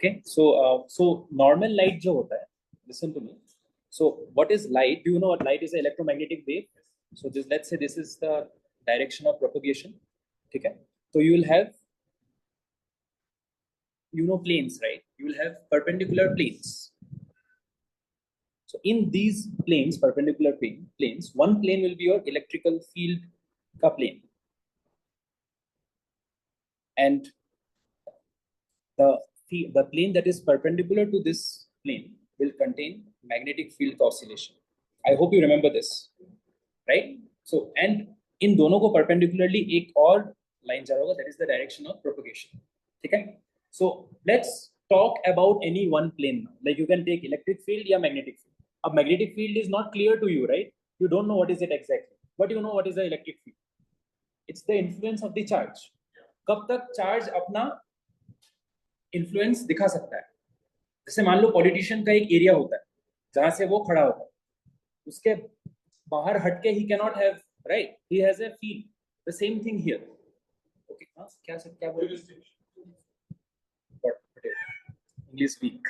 Okay, so normal light जो होता है, listen to me. So what is light? Do you know what light is? An electromagnetic wave. So this, let's say this is the direction of propagation. Okay, so you will have, planes, right? You will have perpendicular planes. So in these planes, perpendicular planes, one plane will be your electrical field ka plane, and the plane that is perpendicular to this plane will contain magnetic field oscillation. I hope you remember this, right? So and in दोनों को perpendicularly एक और line जा रहा होगा, that is the direction of propagation. ठीक है? So let's talk about any one plane now. Like you can take electric field या magnetic field. अब magnetic field is not clear to you, right? You don't know what is it exactly, but you know what is the electric field. It's the influence of the charge. कब तक charge अपना influence दिखा सकता है? जैसे मान लो politician का एक एरिया होता है जहां से वो खड़ा होता है, उसके बाहर हटके he can not have, right, he has a field. The same thing here. Okay, क्या बोल रहे हैं? English weak.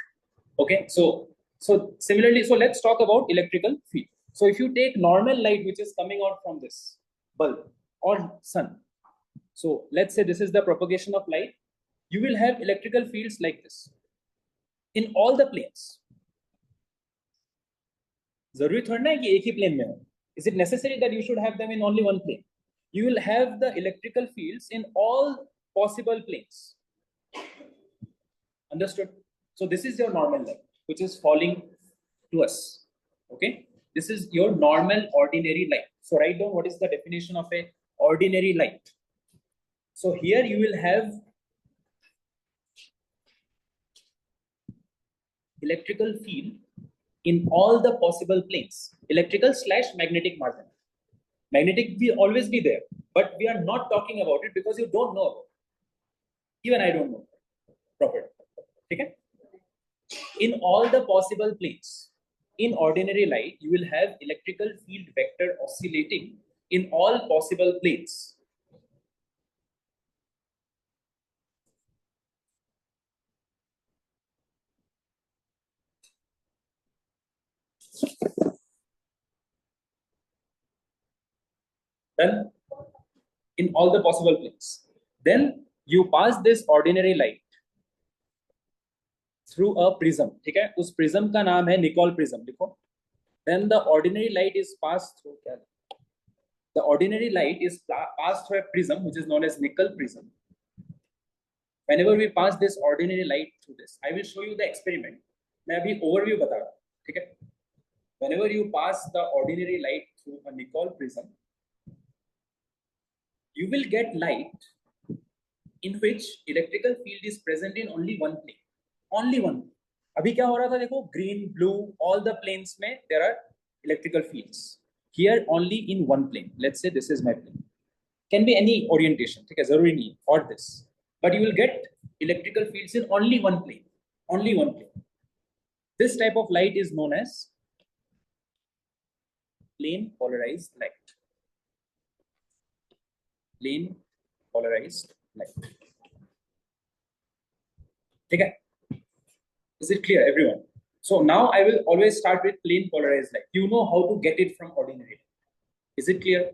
Okay, so similarly, so let's talk about electrical field. So if you take normal light which is coming out from this bulb or sun, so let's say this is the propagation of light, you will have electrical fields like this in all the planes. जरूरी थोड़ा ना है कि एक ही plane में हो. Is it necessary that you should have them in only one plane? You will have the electrical fields in all possible planes. Understood? So this is your normal light which is falling to us. Okay, this is your normal ordinary light. So write down what is the definition of a ordinary light. So here you will have electrical field in all the possible planes. Electrical / magnetic margin. Magnetic will always be there, but we are not talking about it because you don't know about it. Even I don't know properly. Okay? In all the possible planes, in ordinary light, you will have electrical field vector oscillating in all possible planes. Done? In all the possible planes. Then you pass this ordinary light through a prism. ठीक है? उस prism का नाम है Nicol prism. लिखो. Then the ordinary light is passed through. The ordinary light is passed through a prism which is known as Nicol prism. Whenever we pass this ordinary light through this, I will show you the experiment. मैं अभी overview बता रहा हूँ. ठीक है? Whenever you pass the ordinary light through a Nicol prism, you will get light in which electrical field is present in only one plane. Only one. अभी क्या हो रहा था देखो, green, blue, all the planes में there are electrical fields. Here only in one plane. Let's say this is my plane. Can be any orientation. ठीक है, जरूरी नहीं है, or this. But you will get electrical fields in only one plane. Only one plane. This type of light is known as plane polarized light. Plane polarized light. ठीक है? Is it clear, everyone? So now I will always start with plane polarized light. You know how to get it from ordinary light. Is it clear?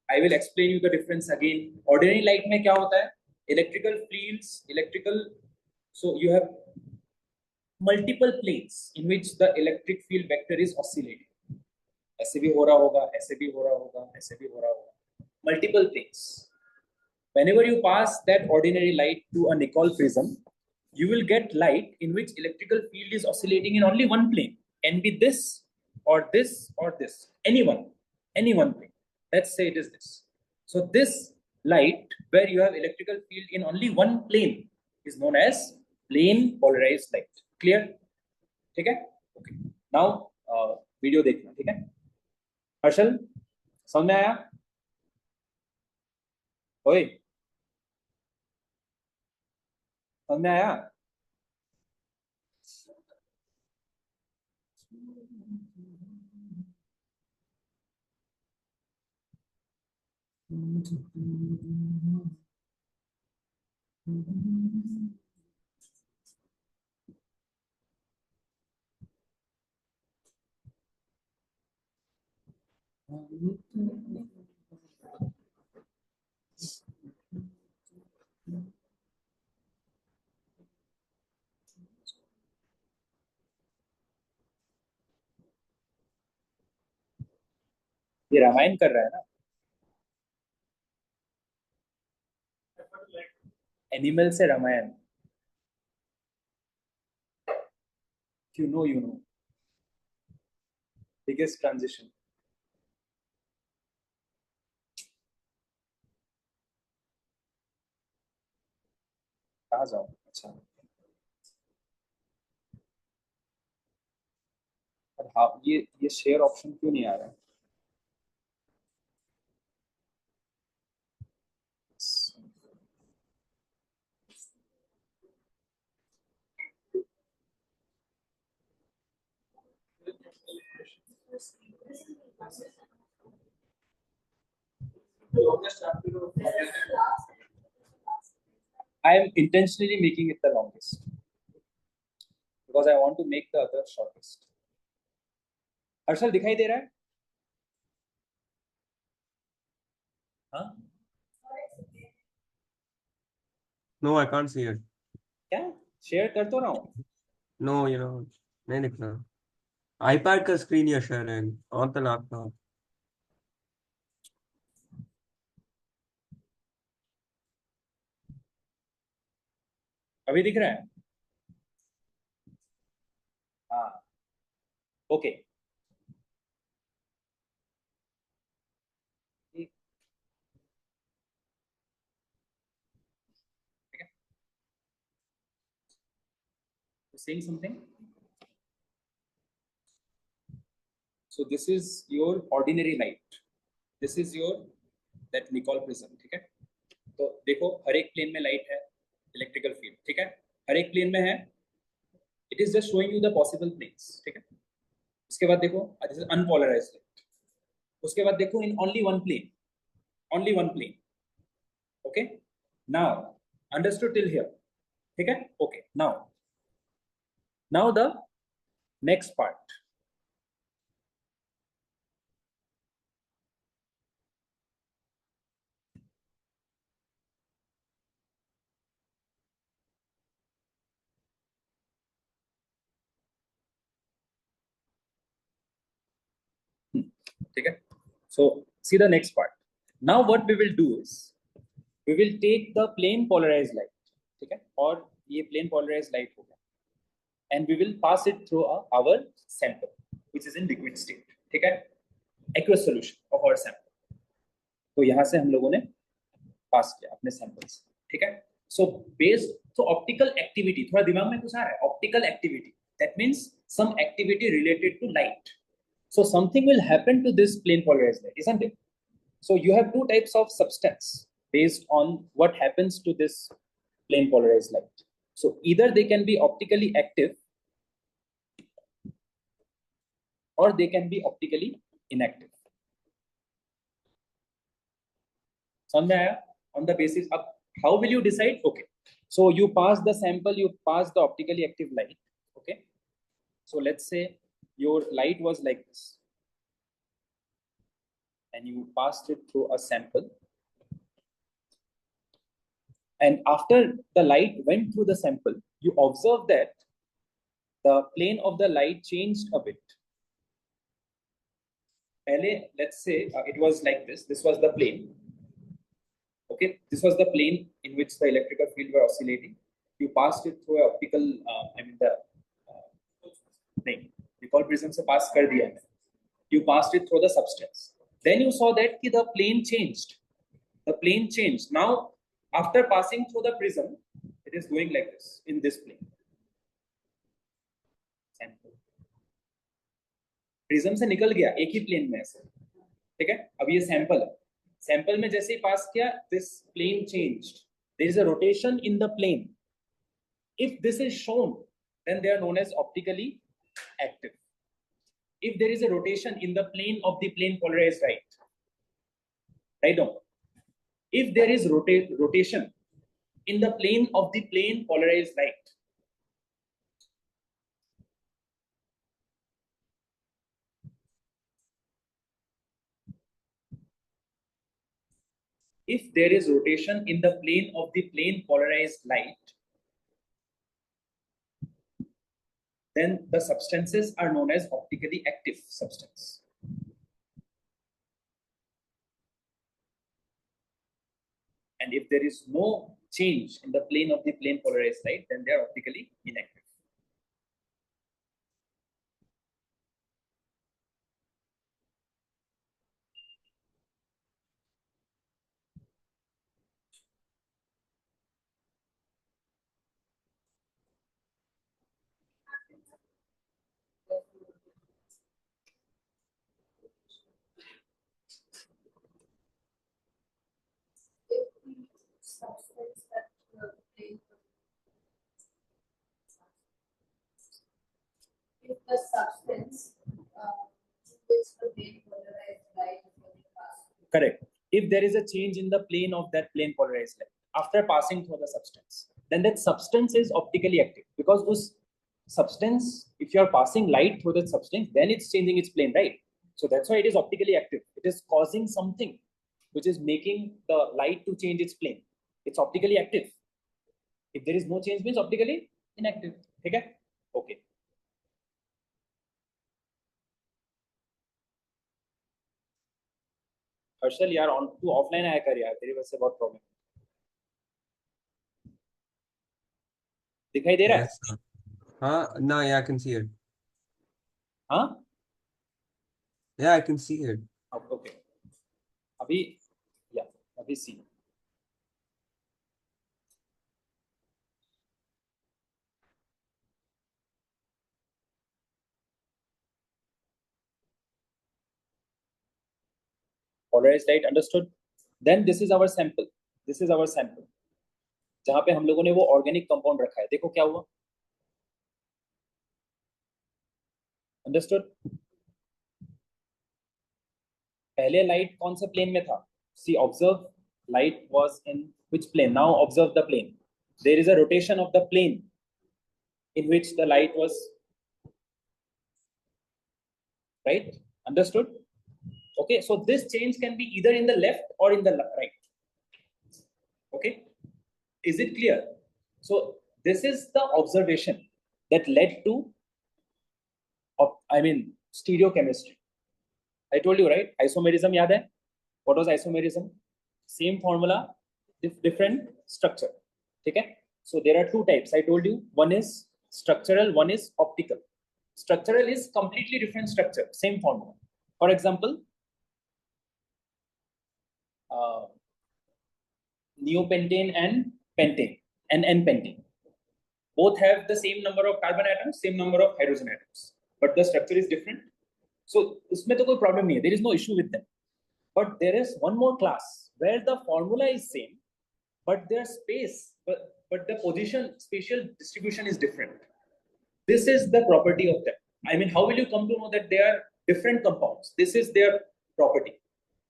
I will explain you the difference again. Ordinary light में क्या होता है? Electrical fields, so you have multiple planes in which the electric field vector is oscillating. ऐसे भी हो रहा होगा, ऐसे भी हो रहा होगा, ऐसे भी हो रहा होगा. Multiple planes. Whenever you pass that ordinary light to a Nicol prism, you will get light in which electrical field is oscillating in only one plane. Can be this or this or this. Any one plane. Let's say it is this. So this light where you have electrical field in only one plane is known as plane polarized light. Clear? ठीक है? Okay. Now video देखना, ठीक है? हर्षल, समझ में आया? ओए, समझ में आया? ये रामायण कर रहा है ना. एनिमल से Ramayana. You know biggest transition. कहाँ जाऊँ? अच्छा. और हाँ, ये शेयर ऑप्शन क्यों नहीं आ रहा है? I am intentionally making it the longest because I want to make the other shortest. Harshal दिखाई दे रहा है? हाँ. No, I can't see it. क्या शेयर कर तो रहा हूँ. No, नहीं दिख रहा. iPad का स्क्रीन या शेयर है और तो लैपटॉप. अभी दिख रहा है? हाँ. Okay. Saying something. So this is your ordinary light. This is your that Nicol prism. ठीक है. तो देखो हर एक प्लेन में लाइट है, इलेक्ट्रिकल फील्ड. ठीक है, हर एक प्लेन में है. It is just showing you the possible planes. ठीक है. उसके बाद देखो दिस इज अनपोलराइज्ड लाइट. उसके बाद देखो in only one plane. Only one plane. Okay. Now understood till here. ठीक है. Okay. Now the next part. ठीक है. So see the next part. Now what we will do is we will take the plane polarized light. ठीक है. और ये plane polarized light होगा and we will pass it through our sample which is in liquid state. ठीक है. aqueous solution of our sample. तो यहाँ से हम लोगों ने पास किया अपने सैंपल्स. ठीक है. सो बेस्ड तो ऑप्टिकल एक्टिविटी थोड़ा दिमाग में कुछ आ रहा है. Optical activity that means some activity related to light. So something will happen to this plane polarized light, isn't it? So you have two types of substance based on what happens to this plane polarized light. So either they can be optically active or they can be optically inactive. समझ में आया? On the basis of how will you decide? Okay. So you pass the sample, you pass the optically active light. Okay. So let's say your light was like this and you passed it through a sample, and after the light went through the sample you observe that the plane of the light changed a bit. Pehle, let's say it was like this was the plane. Okay, this was the plane in which the electrical field were oscillating. You passed it through a optical the thing Nicol prism se pass kar diya. You passed it through the substance. Then you saw that the plane changed. The plane changed. Now, after passing through the prism, it is going like this in this plane. Sample. Prism से निकल गया एक ही plane में ऐसे. ठीक है. अब ये सैंपल है. सैंपल में जैसे ही पास किया this plane changed. There is a rotation in the plane. If this is shown then they are known as optically active. If there is a rotation in the plane of the plane polarized light, right now, if there is rotation in the plane of the plane polarized light, if there is rotation in the plane of the plane polarized light, then the substances are known as optically active substance. And if there is no change in the plane of the plane polarized light, then they are optically inactive. If the substance which the plane polarized light is going to pass through. Correct. If there is a change in the plane of that plane polarized light after passing through the substance, then that substance is optically active, because those substance, if you are passing light through that substance, then it's changing its plane, right? So that's why it is optically active. It is causing something which is making the light to change its plane. It's optically active. If there is no change, means optically inactive. Okay? Okay. Harshal यार on तू offline आया कर यार, तेरी वजह से बहुत problem दिखाई दे रहा है. Yes, sir. No, yeah, I can see it. हाँ Yeah, I can see it. Okay अभी या अभी सी polarized light, understood? Then this is our sample. This is our sample. जहां पे हम लोगों ने वो ऑर्गेनिक कंपाउंड रखा है, देखो क्या हुआ. अंडरस्टूड? पहले लाइट कौन से प्लेन में था? See observe, light was in which plane? Now observe the plane. There is a rotation of the plane in which the light was, right? Understood? Okay, so this change can be either in the left or in the right. Okay, is it clear? So this is the observation that led to, I mean, stereochemistry. I told you, right? Isomerism yaad hai? What was isomerism? Same formula, different structure. Okay, so there are two types. I told you, one is structural, one is optical. Structural is completely different structure, same formula. For example, neopentane and pentane and n-pentane both have the same number of carbon atoms, same number of hydrogen atoms, but the structure is different. So इसमें तो कोई problem नहीं है, there is no issue with them. But there is one more class where the formula is same, but their space, but the position, spatial distribution is different. This is the property of them. I mean, how will you come to know that they are different compounds? This is their property.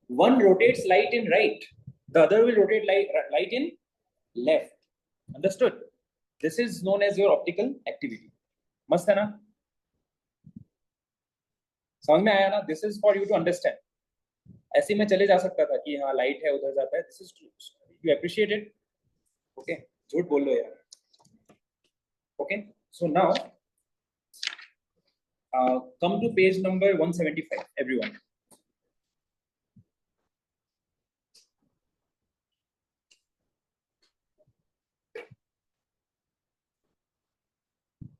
One rotates light in right, the other will rotate light in left. Understood? This is known as your optical activity. मस्त है ना? समझ में आया ना? This is for you to understand. ऐसे में चले जा सकता था कि हाँ लाइट है उधर जाता है. This is true. You appreciate it? Okay. झूठ बोल लो यार. Okay. So now come to page number 175, everyone.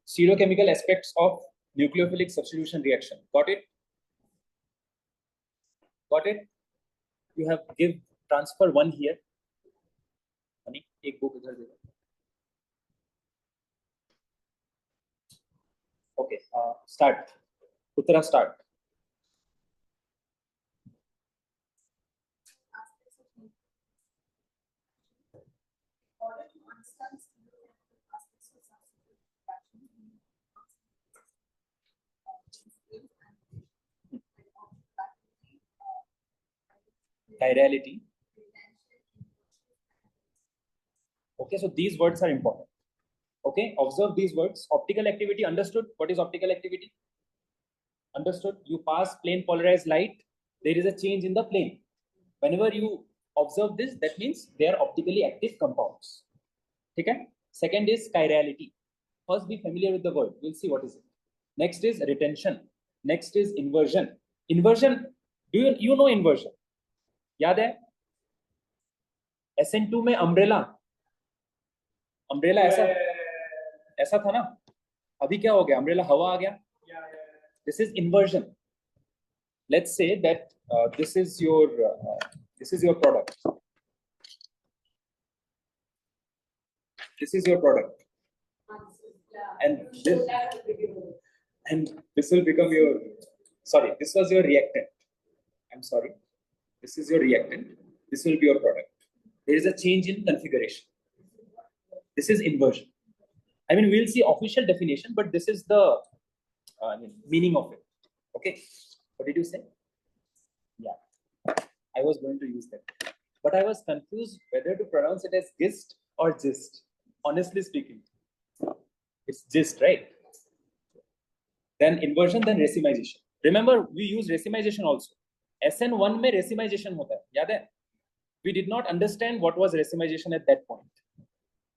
Stereochemical aspects of nucleophilic substitution reaction. Got it? Got it? You have give transfer 1 here. Honey, एक book इधर दे दो. Okay, start. Uttara, start. Chirality. Okay, so these words are important. Okay, observe these words. Optical activity, understood? What is optical activity? Understood? You pass plane polarized light, there is a change in the plane. Whenever you Observe this, that means they are optically active compounds. Okay? Second is chirality. First, be familiar with the word. We'll see what is it. Next is retention. Next is inversion. Inversion, do you know inversion? याद है? SN2 में umbrella ऐसा था ना? अभी क्या हो गया? Umbrella हवा आ गया? This is inversion. Let's say that this is your product. This is your product, and this will become your. Sorry, this was your reactant. I'm sorry. This is your reactant. This will be your product. There is a change in configuration. This is inversion. I mean, we'll see official definition, but this is the meaning of it. Okay. What did you say? Yeah, I was going to use that, but I was confused whether to pronounce it as gist or gist. Honestly speaking, it's gist, right? Then inversion, then racemization. Remember, we use racemization also. SN1 में racemization होता है, याद है? We did not understand what was racemization at that point.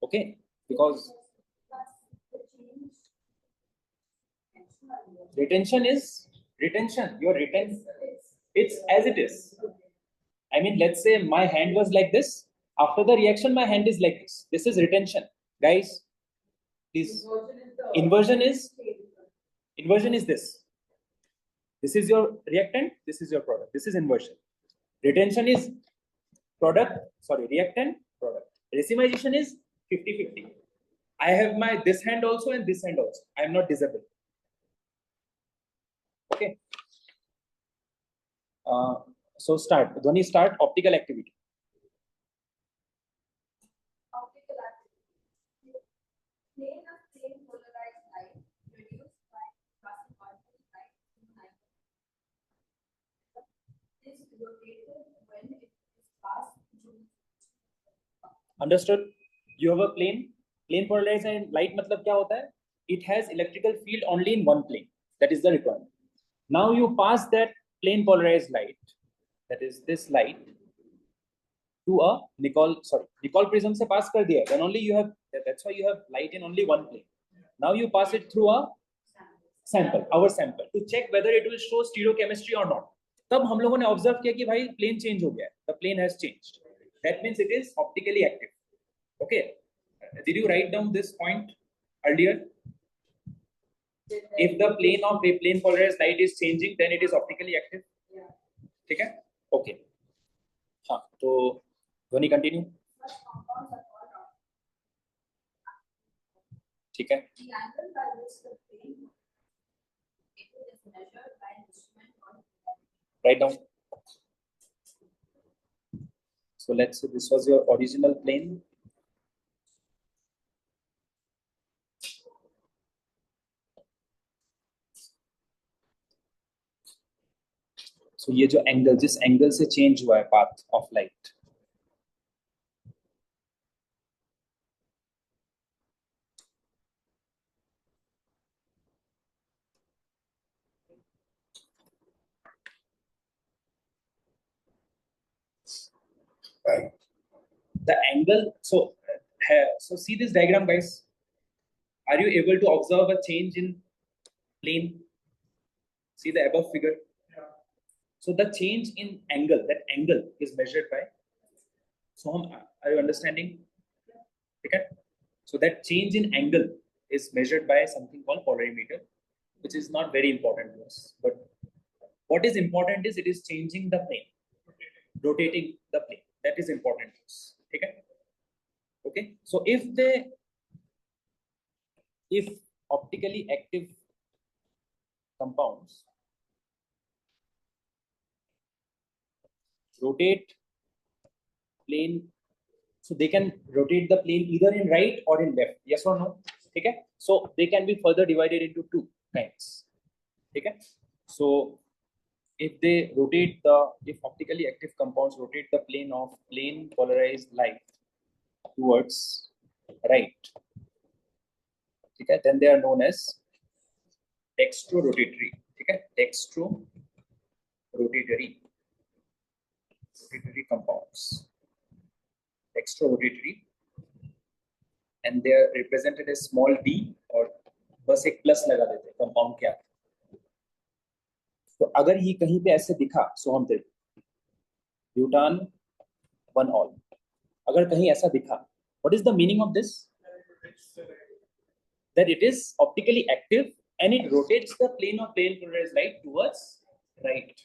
Okay, because retention is retention. Your retention, it's as it is. I mean, let's say my hand was like this. After the reaction, my hand is like this. This is retention, guys. Please. Inversion is this. This is your reactant. This is your product. This is inversion. Retention is reactant, product. Racemization is 50-50. I have my this hand also and this hand also. I am not disabled. Okay. So start. Dhwani, start optical activity. Optical activity. Plane of same polarized light produced by passing ordinary light in night. Is rotated when it is passed through. Understood? You have a plane polarized light मतलब क्या होता है? It has electrical field only in one plane. That is the requirement. Now you pass that plane polarized light, that is this light, to a Nicol prism से pass कर दिया. Then only you have, that's why you have light in only one plane. Now you pass it through a sample, our sample, to check whether it will show stereochemistry or not. तब हम लोगों ने observe किया कि भाई plane change हो गया. The plane has changed. That means it is optically active. Okay. Did you write down this point earlier? If the plane of a plane polarized light is changing, then it is optically active. ठीक है? Okay. हाँ, तो ध्वनि continue. ठीक है? The angle by which the plane is measured by an instrument called. Write down. So let's say this was your original plane. So ये जो angle, जिस एंगल से चेंज हुआ है path of light, the angle. So see this diagram, guys. Are you able to observe a change in plane? See the above figure. So the change in angle, that angle is measured by. So are you understanding? Okay. So that change in angle is measured by something called polarimeter, which is not very important to us. But what is important is it is changing the plane, rotating the plane. That is important to us. Okay. Okay. So if optically active compounds rotate plane, so they can rotate the plane either in right or in left. Yes or no? Okay. So they can be further divided into two kinds. Okay. So if optically active compounds rotate the plane of plane polarized light towards right, okay, then they are known as dextro-rotatory. Okay. Dextro-rotatory compounds. dextrorotatory, and they are represented as small d, और बस एक plus लगा देते हैं compound के आगे. तो अगर ये कहीं पे ऐसे दिखा, सो हम देखते ब्यूटान 1 ऑल. अगर कहीं ऐसा दिखा, what is the meaning of this? That it is optically active and it rotates the plane of plane polarized light towards right.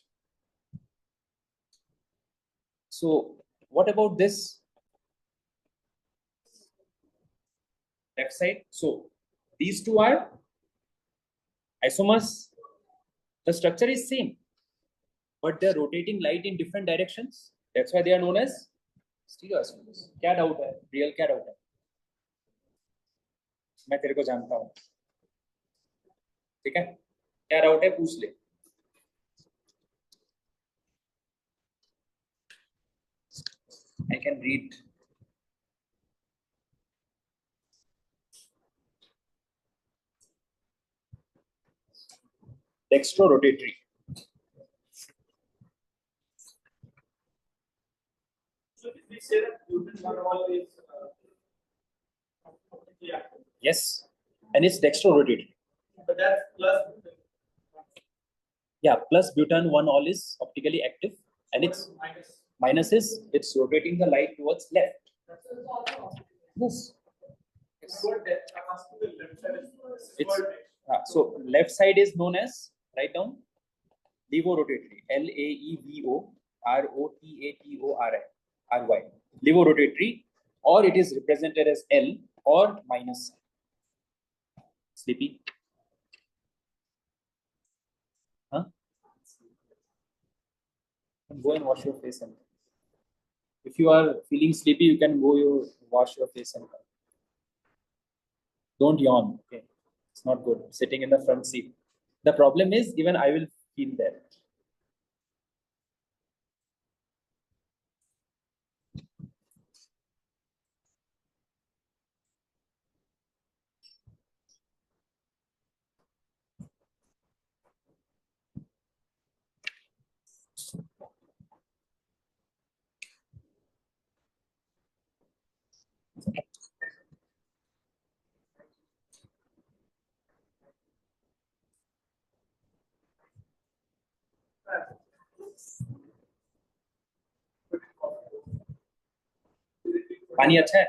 So what about this left side? So these two are isomers. The structure is same, but they're rotating light in different directions. That's why they are known as stereoisomers. क्या doubt है? Real क्या doubt है? मैं तेरे को जानता हूँ, ठीक है? क्या doubt है पूछ ले. I can read. Dextrorotatory. So we say that Newton one is Yes, and it's dextrorotatory. but that's plus. Yeah, plus butan 1 all is optically active, and it's minus. minus is it's rotating the light towards left. Yes. Yes. I'm asking the left side is It's so left side is known as, write down, levorotatory. Levorotatory. Levorotatory, or it is represented as L or minus. Sleepy? Huh? Go and wash your face and if you are feeling sleepy, you can go wash your face and come. Don't yawn, okay? It's not good sitting in the front seat. The problem is even I will feel there. पानी अच्छा है?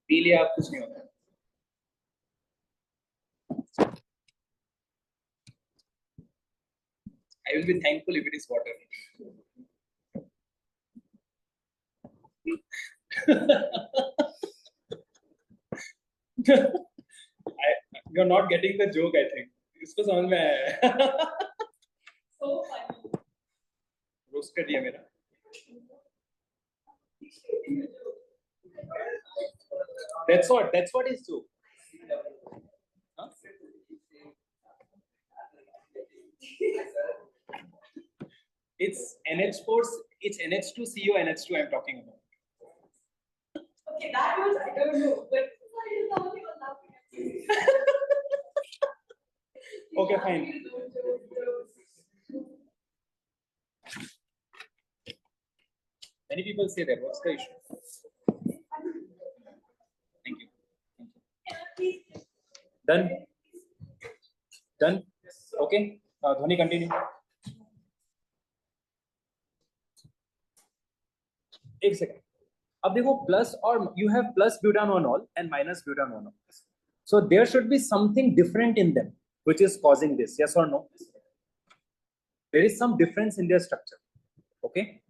P लिया आप, कुछ नहीं होता. I will be thankful if it is water. You're not getting the joke, I think. इसको समझ में आया. So funny. रोस्ट कर दिया मेरा. That's what is joke. Huh? It's NH4, it's NH2CO, NH2 I'm talking about. Okay, that was I don't know, but why is something on laughing at me? Okay, fine. Many people say that. What's the issue? Thank you. Done? Done? Okay. Dhoni, continue. एक second. अब देखो plus और you have plus butan 1 all and minus butan 1 all. So there should be something different in them which is causing this. Yes or no? There is some difference in their structure. Okay,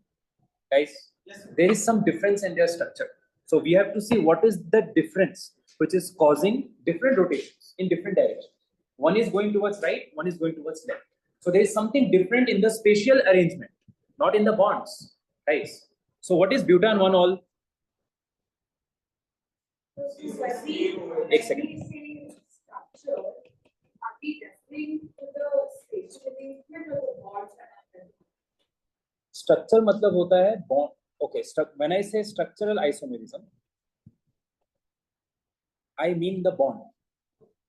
guys. Yes, sir. There is some difference in their structure. So we have to see what is the difference which is causing different rotations in different directions. One is going towards right, one is going towards left. So there is something different in the spatial arrangement, not in the bonds, guys. So what is butan 1 all? एक second. Structure. Are we referring to the spatial arrangement or the bonds that happen? Structure मतलब होता है bond. Okay, when I say structural isomerism, I mean the bond.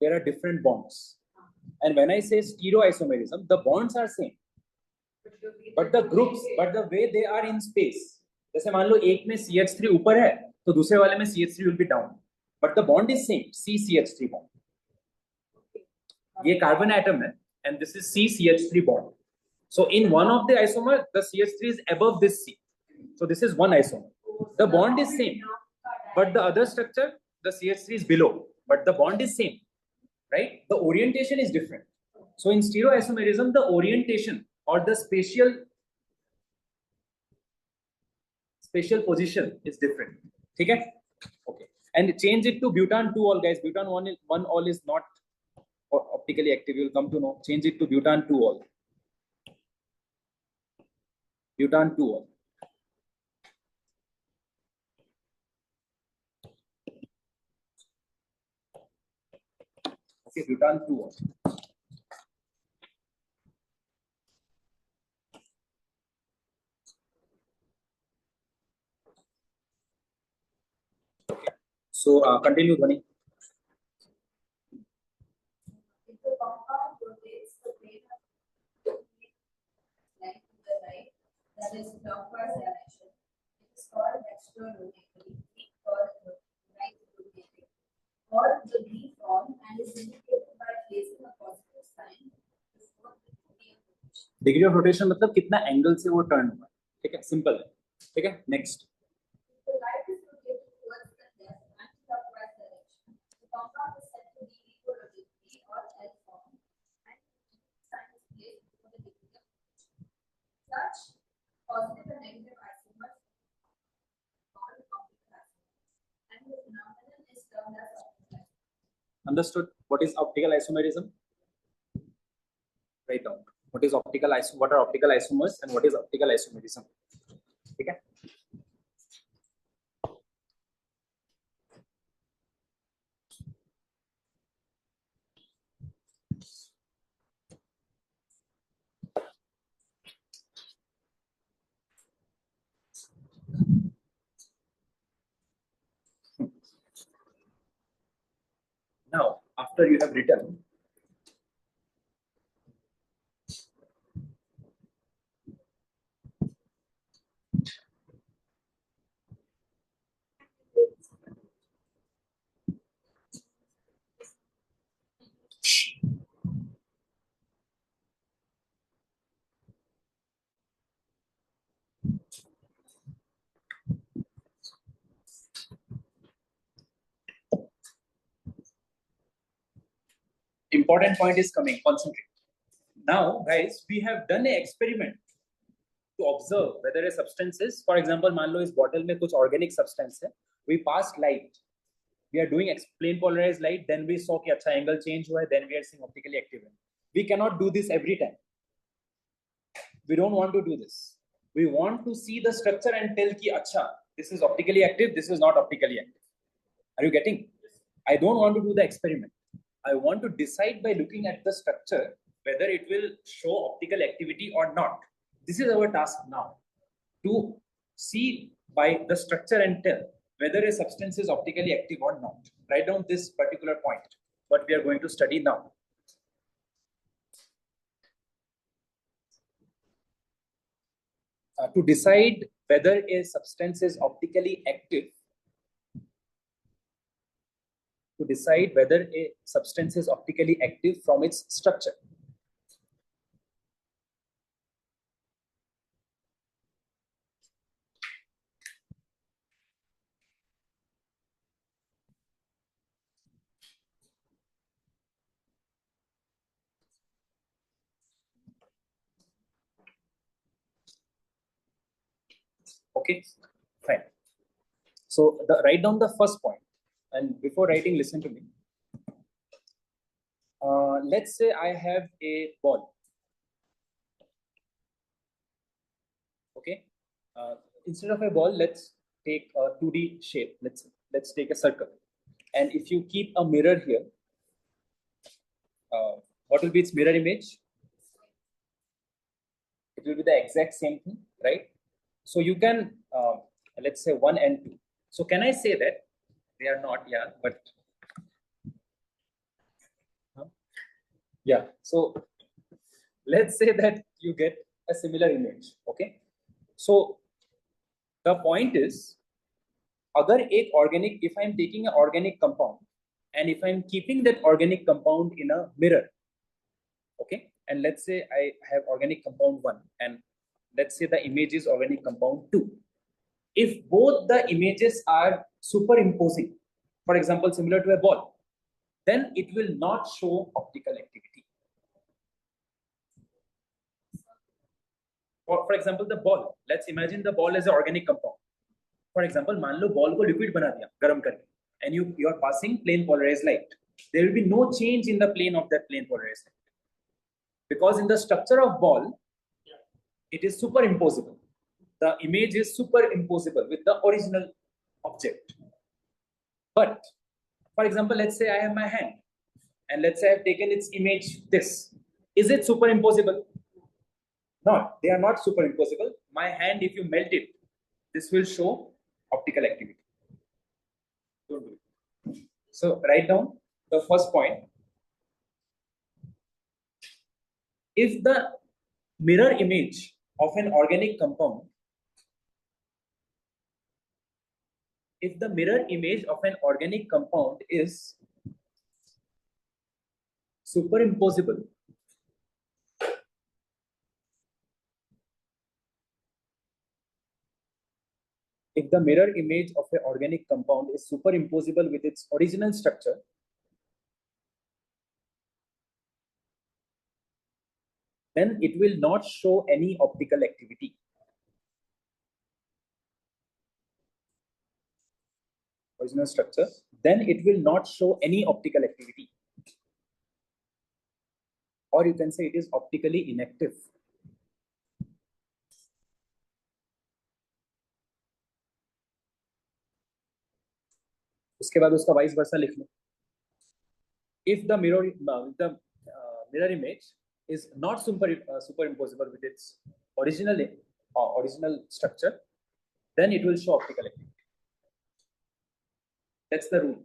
There are different bonds. And when I say stereoisomerism, the bonds are same, but the groups, but the way they are in space. जैसे मान लो एक में CH3 ऊपर है तो दूसरे वाले में CH3 will be down, but the bond is same, CCH3 bond. ये carbon atom है and this is CCH3 bond. So in one of the isomer, the CH3 is above this C. So this is one isomer. The bond is same, but the other structure, the CH3 is below, but the bond is same, right? The orientation is different. So in stereoisomerism, the orientation or the spatial position is different. Okay? Okay. And change it to butan 2-ol, guys. Butan 1-ol is not optically active. You will come to know. Change it to butan 2-ol. Butan 2-ol. Okay, butan 2-ol. So continue, Dhwani. If the compound rotates the plane of length to the right, that is clockwise direction, it is called extra-rotatory, or right rotating, or the V form, and is indicated by placing a positive sign before the degree of rotation. Degree of rotation मतलब कितना angle से वो turn हुआ, ठीक है, simple है, ठीक है. Next. If the light is rotated towards the left anti-clockwise direction, the compound is said to be equirotatory or L form, and sign is placed before the degree of rotation. Such positive and negative isomers are called optical isomers, and the phenomenon is termed as optical isomerism. Understood? What is optical isomerism? Write down. What is optical what are optical isomers and what is optical isomerism? ठीक है. Now, after you have written, important point is coming. Concentrate. Now, guys, we have done an experiment to observe whether a substance is, for example, मान लो इस bottle में कुछ organic substance है. We passed light. We are doing plane polarized light. Then we saw कि अच्छा angle change हुआ है. Then we are seeing optically active. We cannot do this every time. We don't want to do this. We want to see the structure and tell कि अच्छा this is optically active. This is not optically active. Are you getting? I don't want to do the experiment. I want to decide by looking at the structure whether it will show optical activity or not. This is our task now, to see by the structure and tell whether a substance is optically active or not. Write down this particular point, what we are going to study now. To decide whether a substance is optically active, to decide whether a substance is optically active from its structure. Okay, fine. So write down the first point, and before writing, listen to me. Let's say I have a ball. Okay. Instead of a ball, let's take a 2D shape. Let's take a circle. And if you keep a mirror here, what will be its mirror image? It will be the exact same thing, right? So you can, let's say 1 and 2. So can I say that they are not? Yeah, but yeah. So let's say that you get a similar image. Okay, so the point is, अगर एक organic, if I'm taking an organic compound and if I'm keeping that organic compound in a mirror, okay, and let's say I have organic compound 1 and let's say the image is organic compound 2. If both the images are superimposing, for example, similar to a ball, then it will not show optical activity. For example, the ball. Let's imagine the ball as an organic compound. For example, मान लो ball को liquid बना दिया गर्म करके, and you are passing plane polarized light. There will be no change in the plane of that plane polarized light, because in the structure of ball, it is superimposable. The image is superimposable with the original object. But for example, let's say I have my hand, and let's say I have taken its image. This is it superimposable? No, they are not superimposable. My hand, if you melt it, this will show optical activity. Don't do it. So write down the first point. If the mirror image of an organic compound, if the mirror image of an organic compound is superimposable, if the mirror image of an organic compound is superimposable with its original structure, then it will not show any optical activity. Original structure, then it will not show any optical activity. Or you can say it is optically inactive. उसके बाद उसका vice versa लिख लो. If the mirror image is not superimposable with its original structure, then it will show optical activity. That's the rule.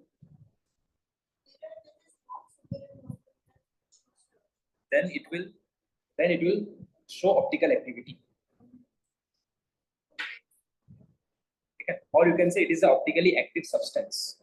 Then it will show optical activity. Okay. Or you can say it is an optically active substance.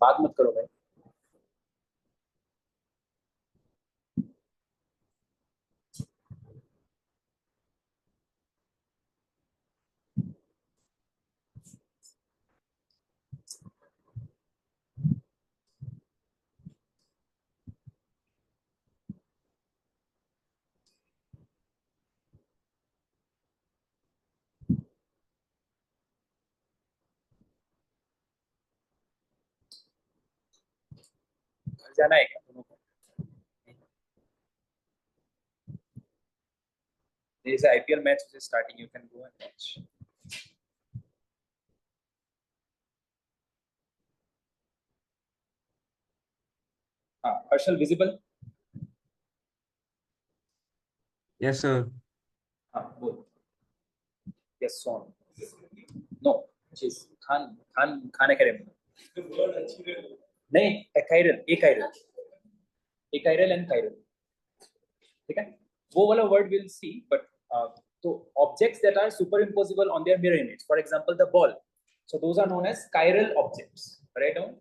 बात मत करो भाई. जाना है क्या दोनों को? There is an IPL match which is starting. You can go and watch. Harshal, visible? Yes, sir. Both. Yes, son. No. Cheese. खाने करे नहीं, achiral and chiral. ठीक है, वो वाला word we'll see, but so objects that are superimposable on their mirror image, for example the ball, so those are known as chiral objects. Write down.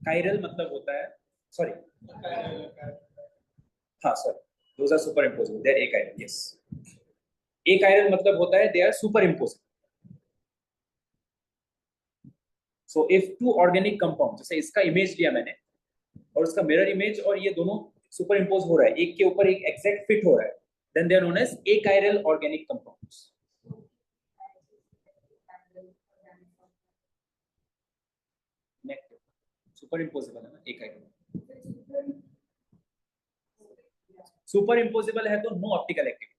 Chiral मतलब होता है, sorry, हाँ sorry, those are superimposable, they are achiral. Yes, achiral मतलब होता है they are superimposable. So if two organic compounds, जैसे इसका image लिया मैंने और उसका मिरर इमेज और ये दोनों सुपर इम्पोज हो रहा है, एक के ऊपर एक एग्जैक्ट फिट हो रहा है, then they are known as achiral organic compounds. Superimposable है ना achiral. सुपरइम्पोजेबल है तो no optical activity.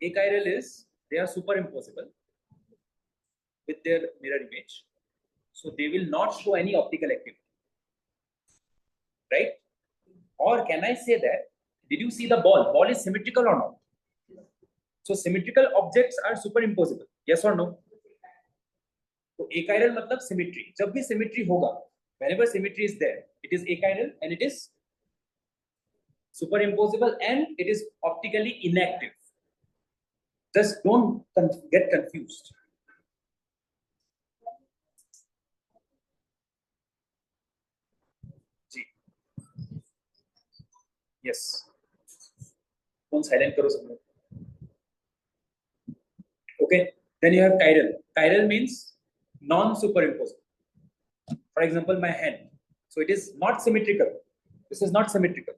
Achiral is they are superimposable with their mirror image. So they will not show any optical activity, right? Or can I say that, did you see the ball? Ball is symmetrical or not? So symmetrical objects are superimposable, yes or no? So achiral matlab symmetry. जब भी symmetry होगा, whenever symmetry is there, it is achiral and it is superimposable and it is optically inactive. Just don't get confused. Ji. Yes. Phone silent करो सब लोग. Okay. Then you have chiral. Chiral means non-superimposable. For example, my hand. So it is not symmetrical. This is not symmetrical.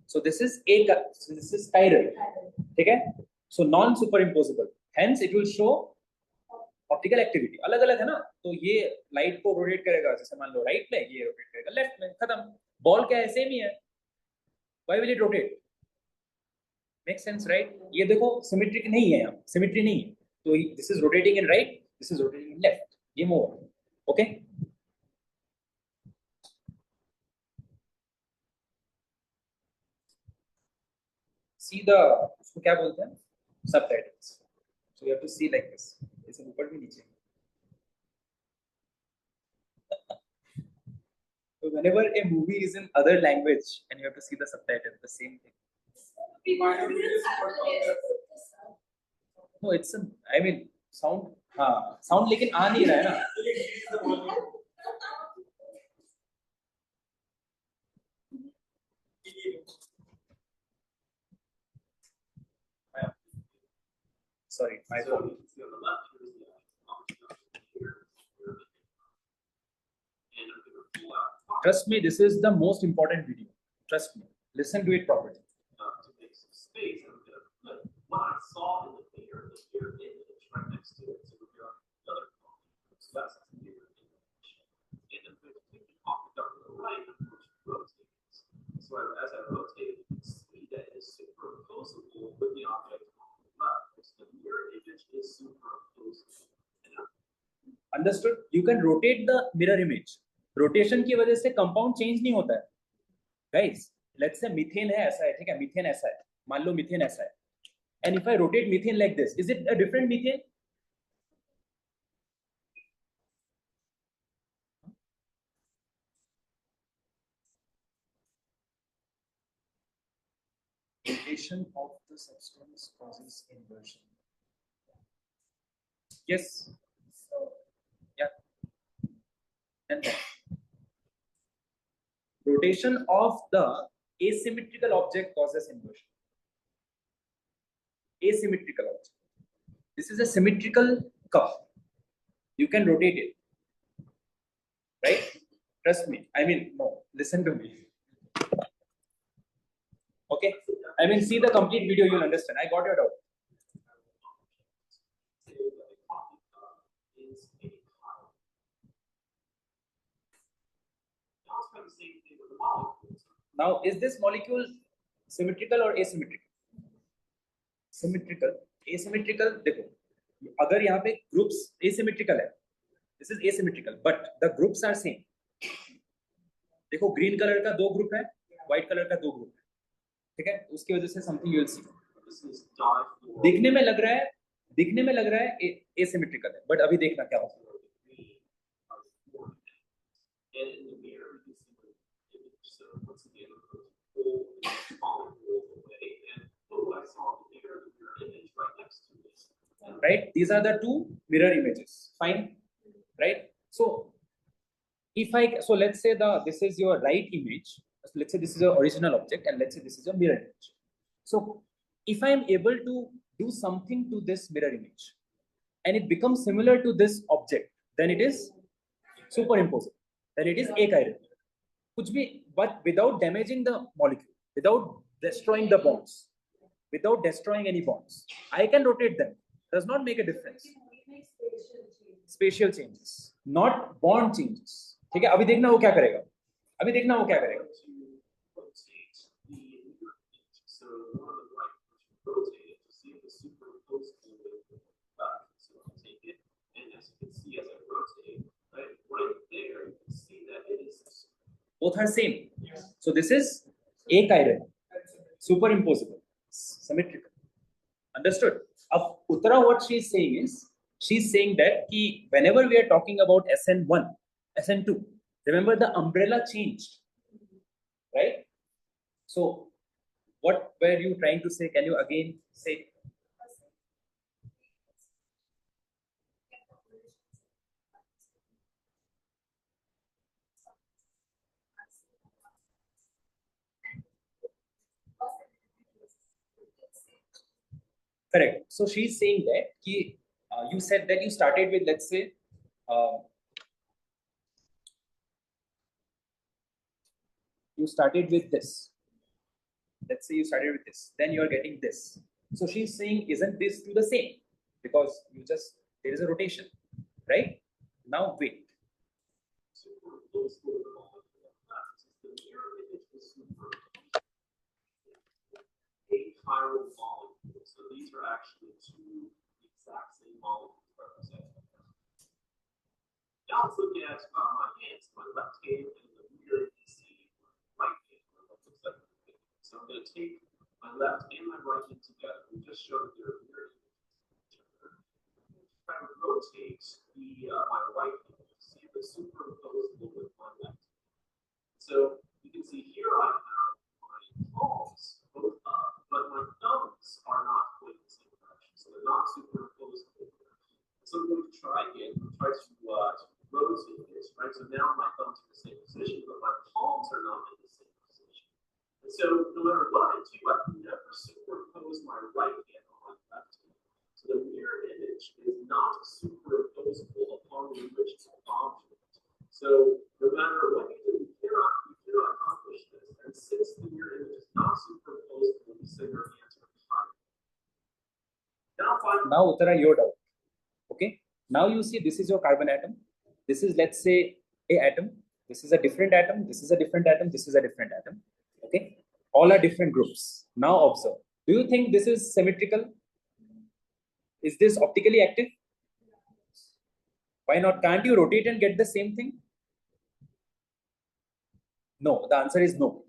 So this is chiral. Okay? So non-superimposable. Hence, it will show optical activity अलग अलग है ना. तो ये light को rotate करेगा, जैसे मान लो राइट में, ये रोटेट करेगा लेफ्ट में, खत्म. बॉल क्या है, सेम ही है. Why will it rotate? Make sense, right? ये देखो सिमेट्रिक नहीं है, यहाँ सिमेट्री नहीं है. तो this is rotating in right, this is rotating in left. ये मूव. ओके. सी द, उसको क्या बोलते हैं, subtitles. So you have to see like this. इसे ऊपर भी नीचे. So whenever a movie is in other language and you have to see the subtitle, the same thing. No, it's a, I mean, sound, sound लेकिन आ नहीं रहा है ना. Sorry, my fault. Trust me, this is the most important video. Trust me. Listen to it properly. To make some space, I'm gonna put what I saw in the mirror image right next to it. So we're on another column. So that's the mirror image. And then if you pop it up to the right, I'm going to rotate it. So as I rotate it, you can see that it's superimposable with the object on the left. So the mirror image is superimposable. Understood? You can rotate the mirror image. Rotation की वजह से compound change नहीं होता है. Guys, let's say methane है, ऐसा है, ठीक है, मीथेन ऐसा है, मान लो मीथेन ऐसा है, and if I rotate methane like this, is it a different methane? Rotation of the substance causes inversion. Yes. Yeah. And rotation of the asymmetrical object causes inversion. Asymmetrical object. This is a symmetrical cup. You can rotate it. Right? Trust me. I mean, no. Listen to me. Okay? I mean, see the complete video, you'll understand. I got your doubt. Now, is this molecule symmetrical or asymmetrical? Symmetrical. Asymmetrical, देखो, अगर यहाँ पे groups asymmetrical है, this is asymmetrical, but the groups are same. देखो, green color का दो group है, white color का दो group है, ठीक है? उसकी वजह से something you will see. दिखने में लग रहा है asymmetrical है, but अभी देखना क्या होगा. Right? These are the two mirror images. Fine. Right? So if let's say this is your right image. So let's say this is your original object, and let's say this is your mirror image. So if I am able to do something to this mirror image and it becomes similar to this object, then it is superimposable. Then it is achiral. कुछ भी, but without damaging the molecule, without destroying the bonds, without destroying any bonds, I can rotate them. Does not make a difference. Spatial changes, not bond changes. ठीक है, अभी देखना वो क्या करेगा. Both are same. So this is achiral, superimposable, symmetrical. Understood? Of Uttara, what she's saying is, she's saying that whenever we are talking about SN1, SN2, remember the umbrella changed, right? So what were you trying to say? Can you again say? Correct. So she's saying that you said that you started with, let's say, you started with this. Let's say you started with this, then you are getting this. So she's saying, isn't this the same? Because there is a rotation, right? Now wait. Chiral molecules. So these are actually two exact same molecules represented. Now let's look at my hands, my left hand and the mirror you see my right hand. So I'm going to take my left and my right hand together. We just showed their mirror each other. Try to rotate my right hand. See the superimposable with my left. So you can see here I have my palms both up, but my thumbs are not going in the same direction. So they're not superimposed. So I'm going to try again. Try to rotate this, right? So now my thumbs are in the same position, but my palms are not in the same position. And so no matter what I do, I can never superimpose my right hand on my left hand. So the mirror image is not superimposable upon the original object. So no matter what you do, you cannot accomplish this. And since the mirror image is not superimposable, we say your hands are high. Now Uttara, your doubt. Okay. Now you see this is your carbon atom. This is, let's say, a atom. This is a different atom. This is a different atom. This is a different atom. Okay. All are different groups. Now observe. Do you think this is symmetrical? Is this optically active? Why not? Can't you rotate and get the same thing? No. The answer is no.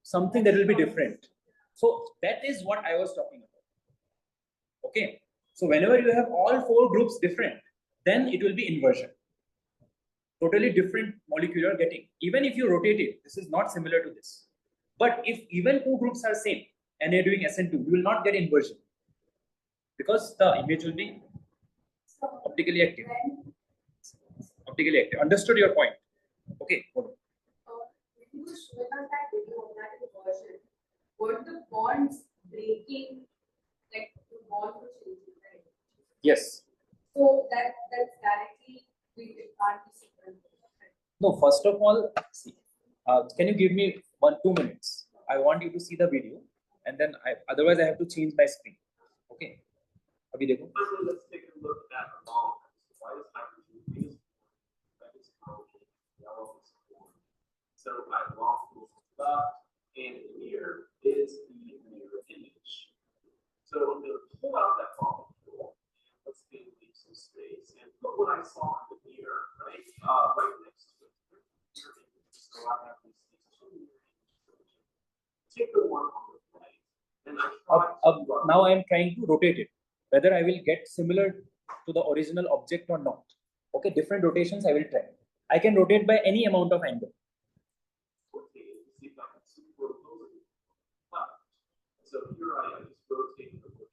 Something that will be different. So that is what I was talking about. Okay. So whenever you have all four groups different, then it will be inversion. Totally different molecule you are getting. Even if you rotate it, this is not similar to this. But if even two groups are same and you're doing SN2, you will not get inversion because the image will be optically active. Optically active. Understood your point? Okay. You were showing us that video of that inversion. Were the bonds breaking, like the bonds were changing, right? Yes. So that's directly we can't be superimposed, right? No, first of all, see, can you give me 1-2 minutes? I want you to see the video, and then otherwise I have to change my screen. Okay. Abhi dekho. Finally, let's take a look at the molecules. Why is hydrogen is that is hydrogen, yellow is formed. So I have molecules to the left, and here is the mirror image. So I'm going to pull out that molecule. Let's leave some space and look what I saw in the mirror, right? Right next to it. So I have these two mirror images. Take the one on the right, and I try Now I am trying to rotate it, whether I will get similar to the original object or not. Okay, different rotations I will try. I can rotate by any amount of angle. Okay, see if I can superimpose it. So here I just rotate the little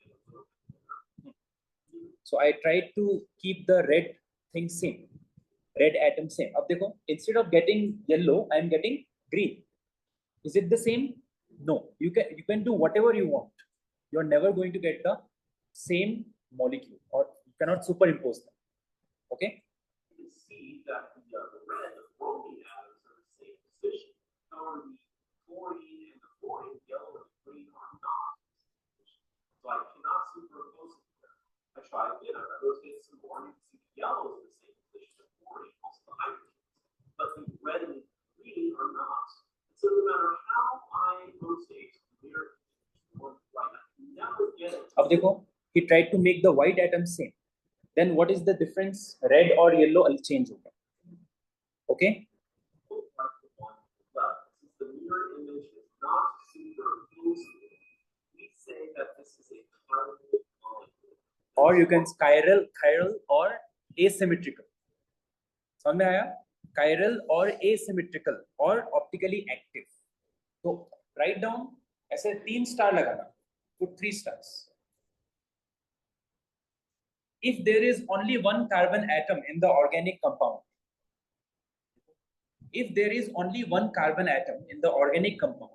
bit. So I tried to keep the red thing same, red atom same. Ab dekho, instead of getting yellow, I am getting green. Is it the same? No. You can do whatever you want. You are never going to get the same molecule, or you cannot superimpose them. Okay. You can see that the red, the bromine atoms are in the same position. However, the chlorine and the fluorine, yellow and green, are not in the same position. So I cannot superimpose it there. I try again. I rotate some more, and you can see the yellow is in the same position as fluorine, also the hydrogen. But the red and green are not. So no matter how I rotate the mirror one right, I never get it. Ab dekho, he tried to make the white atom same. then what is the difference? Red or yellow change होगा. Okay. Look like the one on the left. Since the mirror image is not superimposed, we say that this is a chiral molecule. Or you can chiral or asymmetrical. समझ में आया? Chiral or asymmetrical or optically active. So write down ऐसे 3 star लगाना. Put 3 stars. If there is only one carbon atom in the organic compound, if there is only one carbon atom in the organic compound,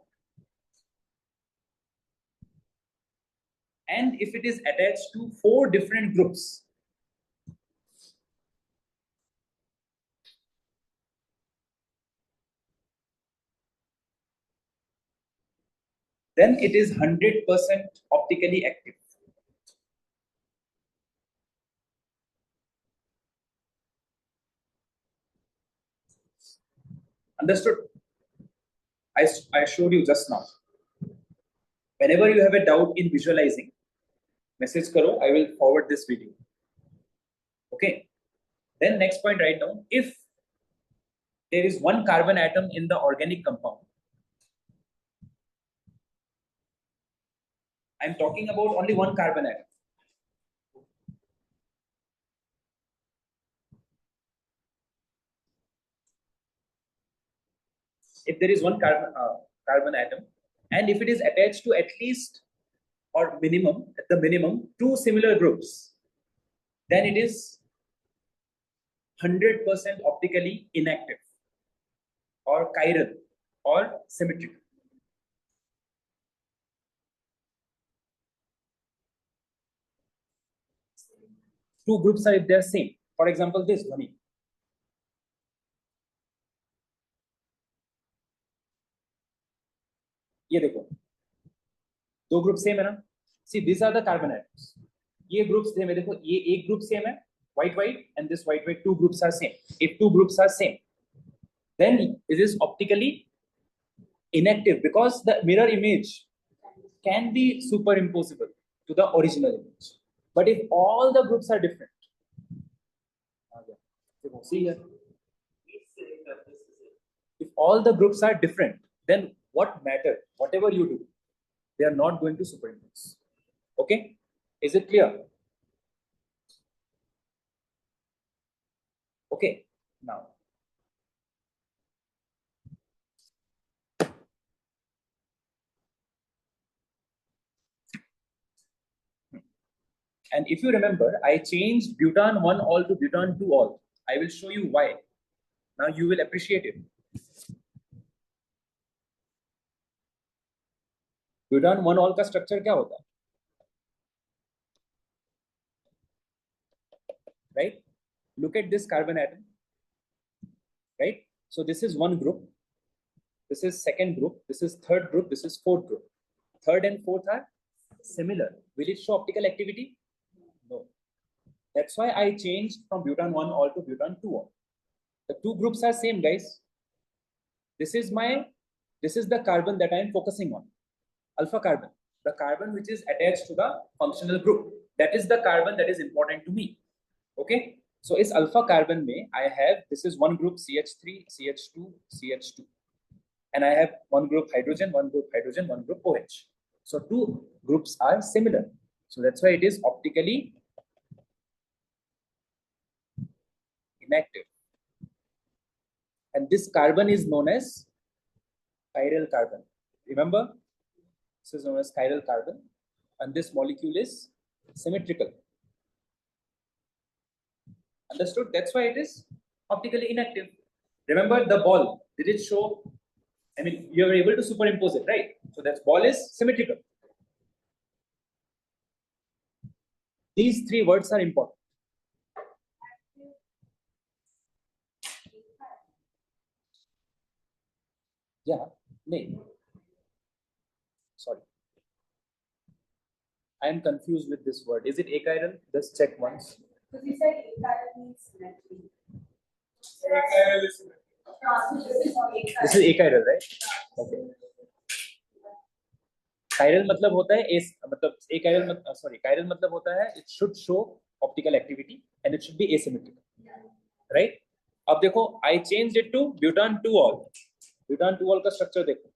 and if it is attached to 4 different groups, then it is 100% optically active. Understood? I showed you just now. Whenever you have a doubt in visualizing, message karo, I will forward this video. Okay. Then next point, write down, if there is one carbon atom in the organic compound, I'm talking about only one carbon atom. If there is one carbon atom, and if it is attached to at least or minimum, at the minimum, 2 similar groups, then it is 100% optically inactive or chiral or symmetrical. Two groups are if they are same. For example, this Dhwani. ये देखो, 2 group same है ना. See, these are the carbon atoms. ये groups same है. देखो, ये एक group same है, white white, and this white white. 2 groups are same. If 2 groups are same, then it is optically inactive because the mirror image can be superimposable to the original image. But if all the groups are different, see here, We say that this is it. if all the groups are different, then what matter? Whatever you do, they are not going to superimpose. Okay? Is it clear? Okay. Now, and if you remember, I changed butan 1 all to butan 2 all. I will show you why. Now you will appreciate it. Butan 1 all का structure क्या होता है? Right? Look at this carbon atom. Right? So this is one group. This is second group. This is third group. This is fourth group. Third and fourth are similar. Will it show optical activity? No. That's why I changed from butan 1 all to butan 2 all. The 2 groups are same, guys. This is the carbon that I am focusing on. Alpha carbon. The carbon which is attached to the functional group. That is the carbon that is important to me. Okay? So is alpha carbon mein I have, this is one group CH3, CH2, CH2. And I have one group hydrogen, one group hydrogen, one group OH. So 2 groups are similar. So that's why it is optically inactive. And this carbon is known as chiral carbon. Remember? This is known as chiral carbon. And this molecule is symmetrical. Understood? That's why it is optically inactive. Remember the ball. Did it show? I mean, you are able to superimpose it, right? So that ball is symmetrical. These 3 words are important. Yeah, no. Sorry. I am confused with this word. Is it achiral? Just check once. Because you said achiral means symmetry. This is achiral, right? Okay. Chiral मतलब होता है chiral मतलब होता है it should show optical activity. and it should be asymmetrical, right? अब देखो, I changed it to butan 2-ol. Butan 2-ol का structure देखो,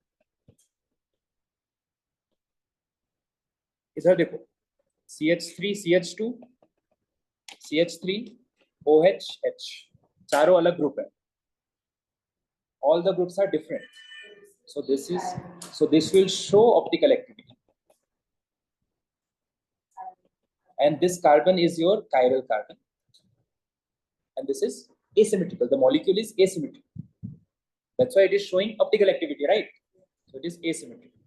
इधर देखो, CH3 CH2 CH3 OH H, चारों अलग ग्रुप है. All the groups are different. So this will show optical activity. And this carbon is your chiral carbon. And this is asymmetrical. The molecule is asymmetrical. That's why it is showing optical activity, right? So it is asymmetrical.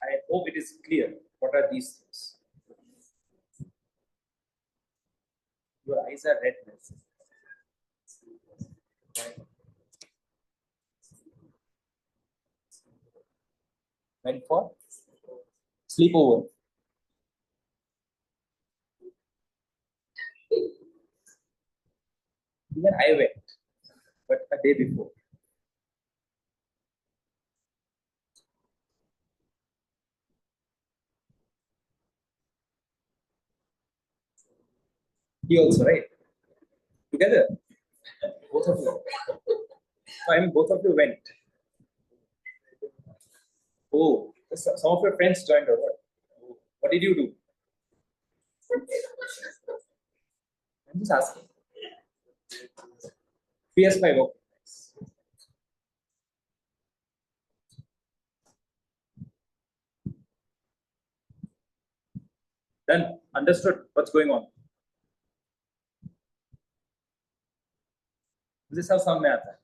I hope it is clear. What are these things? Your eyes are red. Went for sleepover. Even I went, but a day before. He also, right? Together, both of you. I mean, both of you went. Oh, some of your friends joined over. What did you do? I'm just asking. PS5. Okay. Done. Understood what's going on. This is how सामने आता है.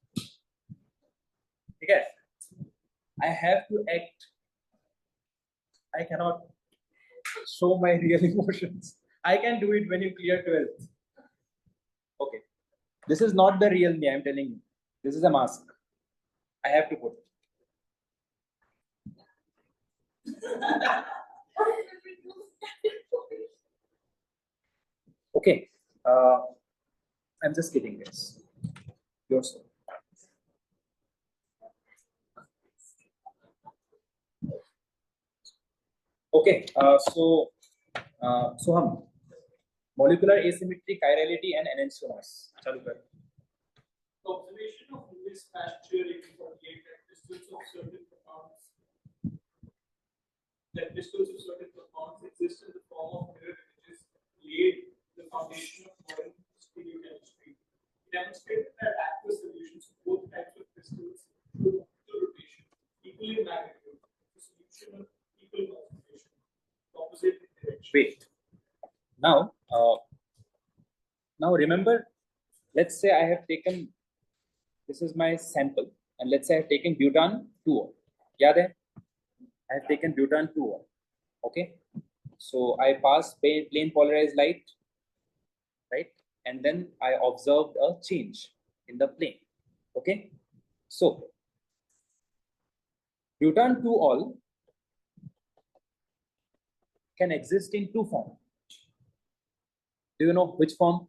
ठीक है? I have to act. I cannot show my real emotions. I can do it when you clear 12th. Okay. This is not the real me, I'm telling you. This is a mask. I have to put. Okay. I'm just kidding, guys. You're so. Okay. So हम molecular asymmetry, chirality, and enantiomers. चालू कर. The observation of Lewis Pasteur 1848 that crystals of certain compounds exist in the form of mirror images laid the foundation of modern stereochemistry. He demonstrated that aqueous solutions of both types of crystals through rotation, equal in magnitude, the solution of equal concentration, opposite direction. Wait. Now remember, let's say I have taken, this is my sample, and let's say I have taken butan 2-ol. याद है? I have taken butan 2-ol. Okay. So I pass plain polarized light, right? And then I observed a change in the plane. Okay. So butan 2-ol can exist in two forms. Do you know which form?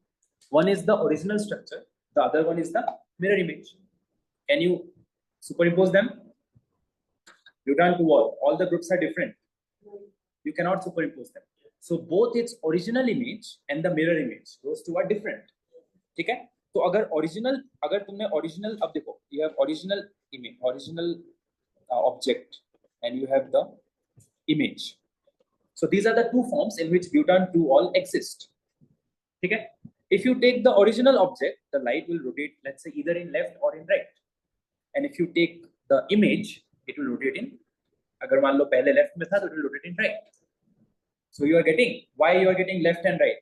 One is the original structure, the other one is the mirror image. Can you superimpose them? Butan 2-ol, all the groups are different. You cannot superimpose them. So both its original image and the mirror image, those two are different. ठीक है? तो अगर तुमने original, अब देखो, you have original image, original object, and you have the image. So these are the two forms in which butan 2-ol exist. ठीक है? If you take the original object, the light will rotate, let's say, either in left or in right. And if you take the image, it will rotate in, अगर मान लो पहले left में था, तो it will rotate in right. So you are getting, why you are getting left and right?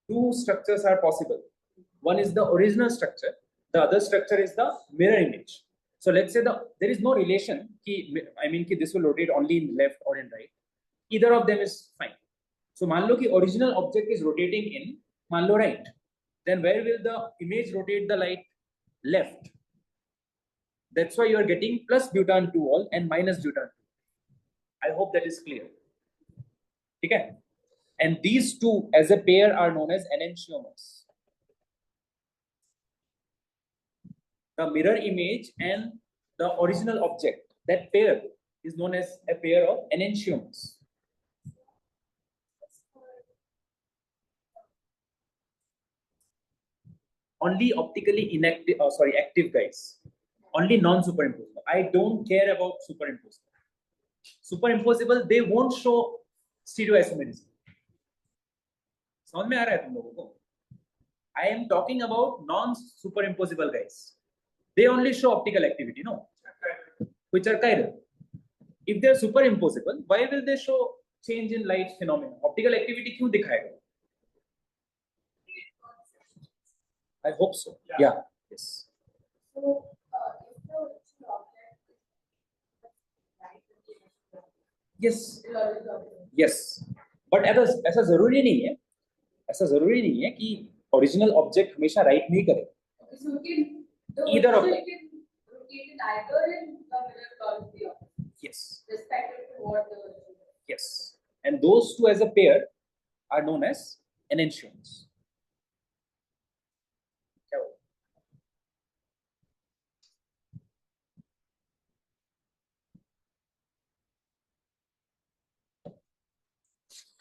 Two structures are possible. One is the original structure, the other structure is the mirror image. So let's say there is no relation, कि this will rotate only in left or in right. Either of them is fine. So मान लो कि original object is rotating in, मान लो right. Then where will the image rotate the light? Left. That's why you are getting plus butan 2-ol and minus butan 2. I hope that is clear. Okay? And these two as a pair are known as enantiomers. The mirror image and the original object, that pair is known as a pair of enantiomers. only optically inactive, active guys, only non-superimposable. I don't care about superimposable. Superimposable, they won't show stereoisomerism. समझ में आ रहा है तुम लोगों को? I am talking about non-superimposable guys. They only show optical activity, no? Which are chiral. If they are superimposable, why will they show change in light phenomena? Optical activity क्यों दिखाएगा? I hope so. Yeah. Yes. So, if the original object Yes. is Yes. But ऐसा जरूरी नहीं है. ऐसा जरूरी नहीं है कि original object हमेशा right नहीं करे. so you can, the Either of original them. can rotate it either in the mirror or the other, Yes. respective to what the original is. Yes. And those two as a pair are known as enantiomers. क्या हुआ?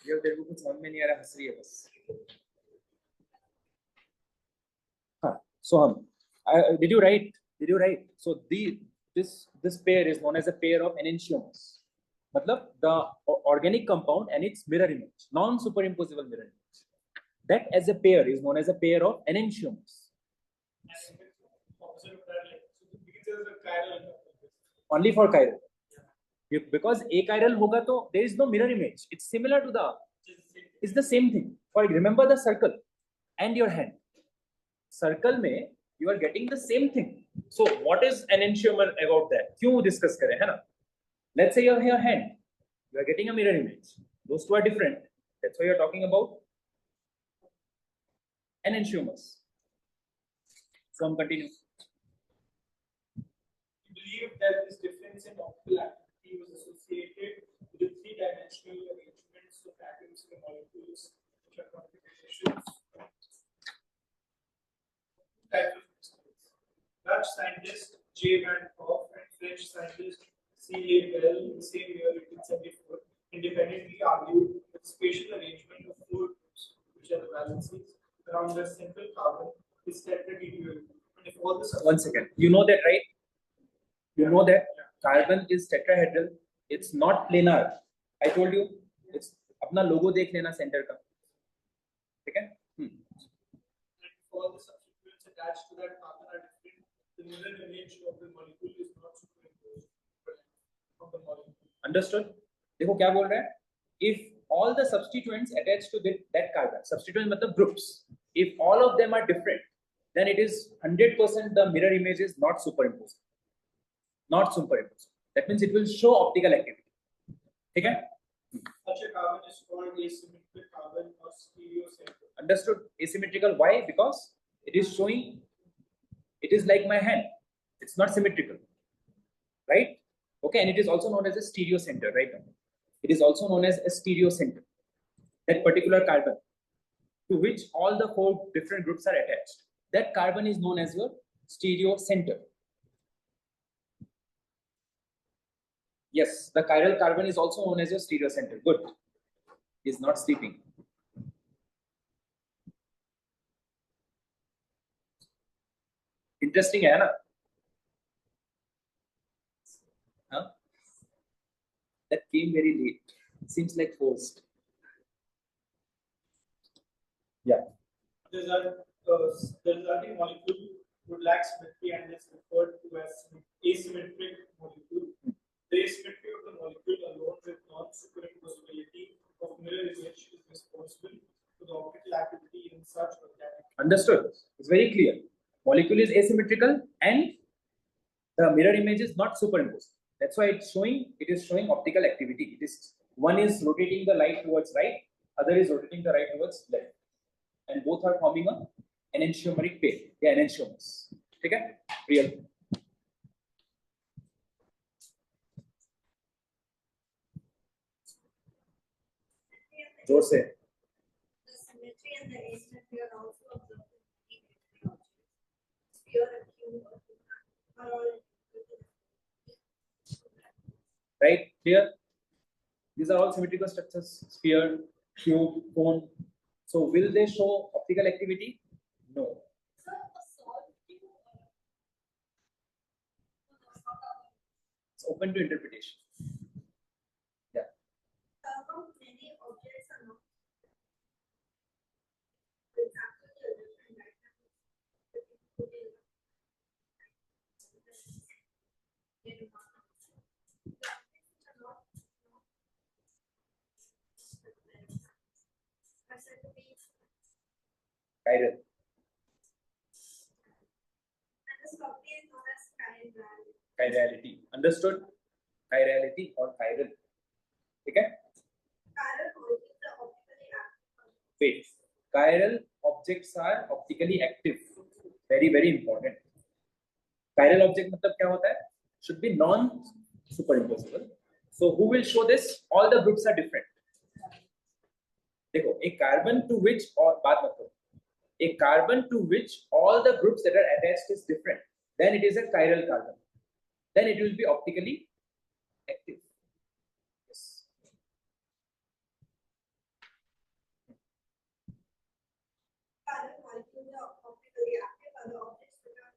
ये तेरे को कुछ समझ में नहीं आ रहा, हंस रही है बस. हाँ. So did you write? Did you write? So this pair is known as a pair of enantiomers. मतलब the organic compound and its mirror image, non-superimposable mirror image. That as a pair is known as a pair of enantiomers. Only for chiral. Because achiral होगा तो there is no mirror image. It's similar to it's the same thing. For remember the circle and your hand. Circle में you are getting the same thing. So what is enantiomer about that? क्यों discuss करें है ना? Let's say you have your hand. You are getting a mirror image. Those two are different. That's why you are talking about enantiomers. So continue. You believe that this difference in optical activity was associated with the three-dimensional arrangements of atoms in the molecules, which are configurations. Types of crystals. Dutch scientist J. Van Hoff and French scientist C. A. Bell in the same year, 1874, independently argued that the spatial arrangement of four groups, which are the valencies, around the central carbon is tetrahedral. And if all the 1 second. You know that, right? You know that carbon is tetrahedral. It's not planar. I told you. It's अपना logo देख लेना center का. ठीक है? all the substituents attached to that carbon are different, the mirror image of the molecule is not superimposed from the molecule. Understood? देखो क्या बोल रहा है? If all the substituents attached to that carbon, substituents मतलब groups, if all of them are different, then it is 100% the mirror image is not superimposed. Not superimposed. That means it will show optical activity. ठीक है? Such a carbon is called asymmetric carbon or stereocentric. Understood? Asymmetrical. Why? Because it is showing, it is like my hand. It's not symmetrical. Right? Okay, and it is also known as a stereo center, right? It is also known as a stereo center. That particular carbon to which all the four different groups are attached. That carbon is known as your stereo center. Yes, the chiral carbon is also known as your stereo center. Good. He is not sleeping. Interesting, है ना? Huh? That came very late. Seems like forced. Yeah. The resulting molecule would lack symmetry and is referred to as asymmetric molecule. The asymmetry of the molecule alone with non-superimposability of mirror image is responsible for the optical activity in such organic. Understood. It's very clear. Molecule is asymmetrical and the mirror image is not superimposed. That's why it's showing, it is showing optical activity. It is, one is rotating the light towards right, other is rotating the right towards left. And both are forming an enantiomeric pair. They are enantiomers. Okay? Real. जोर से. The symmetry and the asymmetry are also observed in three objects. Sphere and cube are all Right? Clear? These are all symmetrical structures. Sphere, cube, cone. So will they show optical activity? No. So, a open to interpretation. Yeah. How many objects are not? For example, the different diagrams. Chiral. And this property is known as chiral. Chirality. Understood? Chirality or chiral. Okay? Chiral molecules are optically active. Wait. Chiral objects are optically active. Very, very important. Chiral object मतलब क्या होता है? Should be non-superimposable. So who will show this? All the groups are different. देखो, a carbon to which और बात मत करो. A carbon to which all the groups that are attached is different. Then it is a chiral carbon. Then it will be optically active. Yes. Chiral molecules are optically active. Other objects which are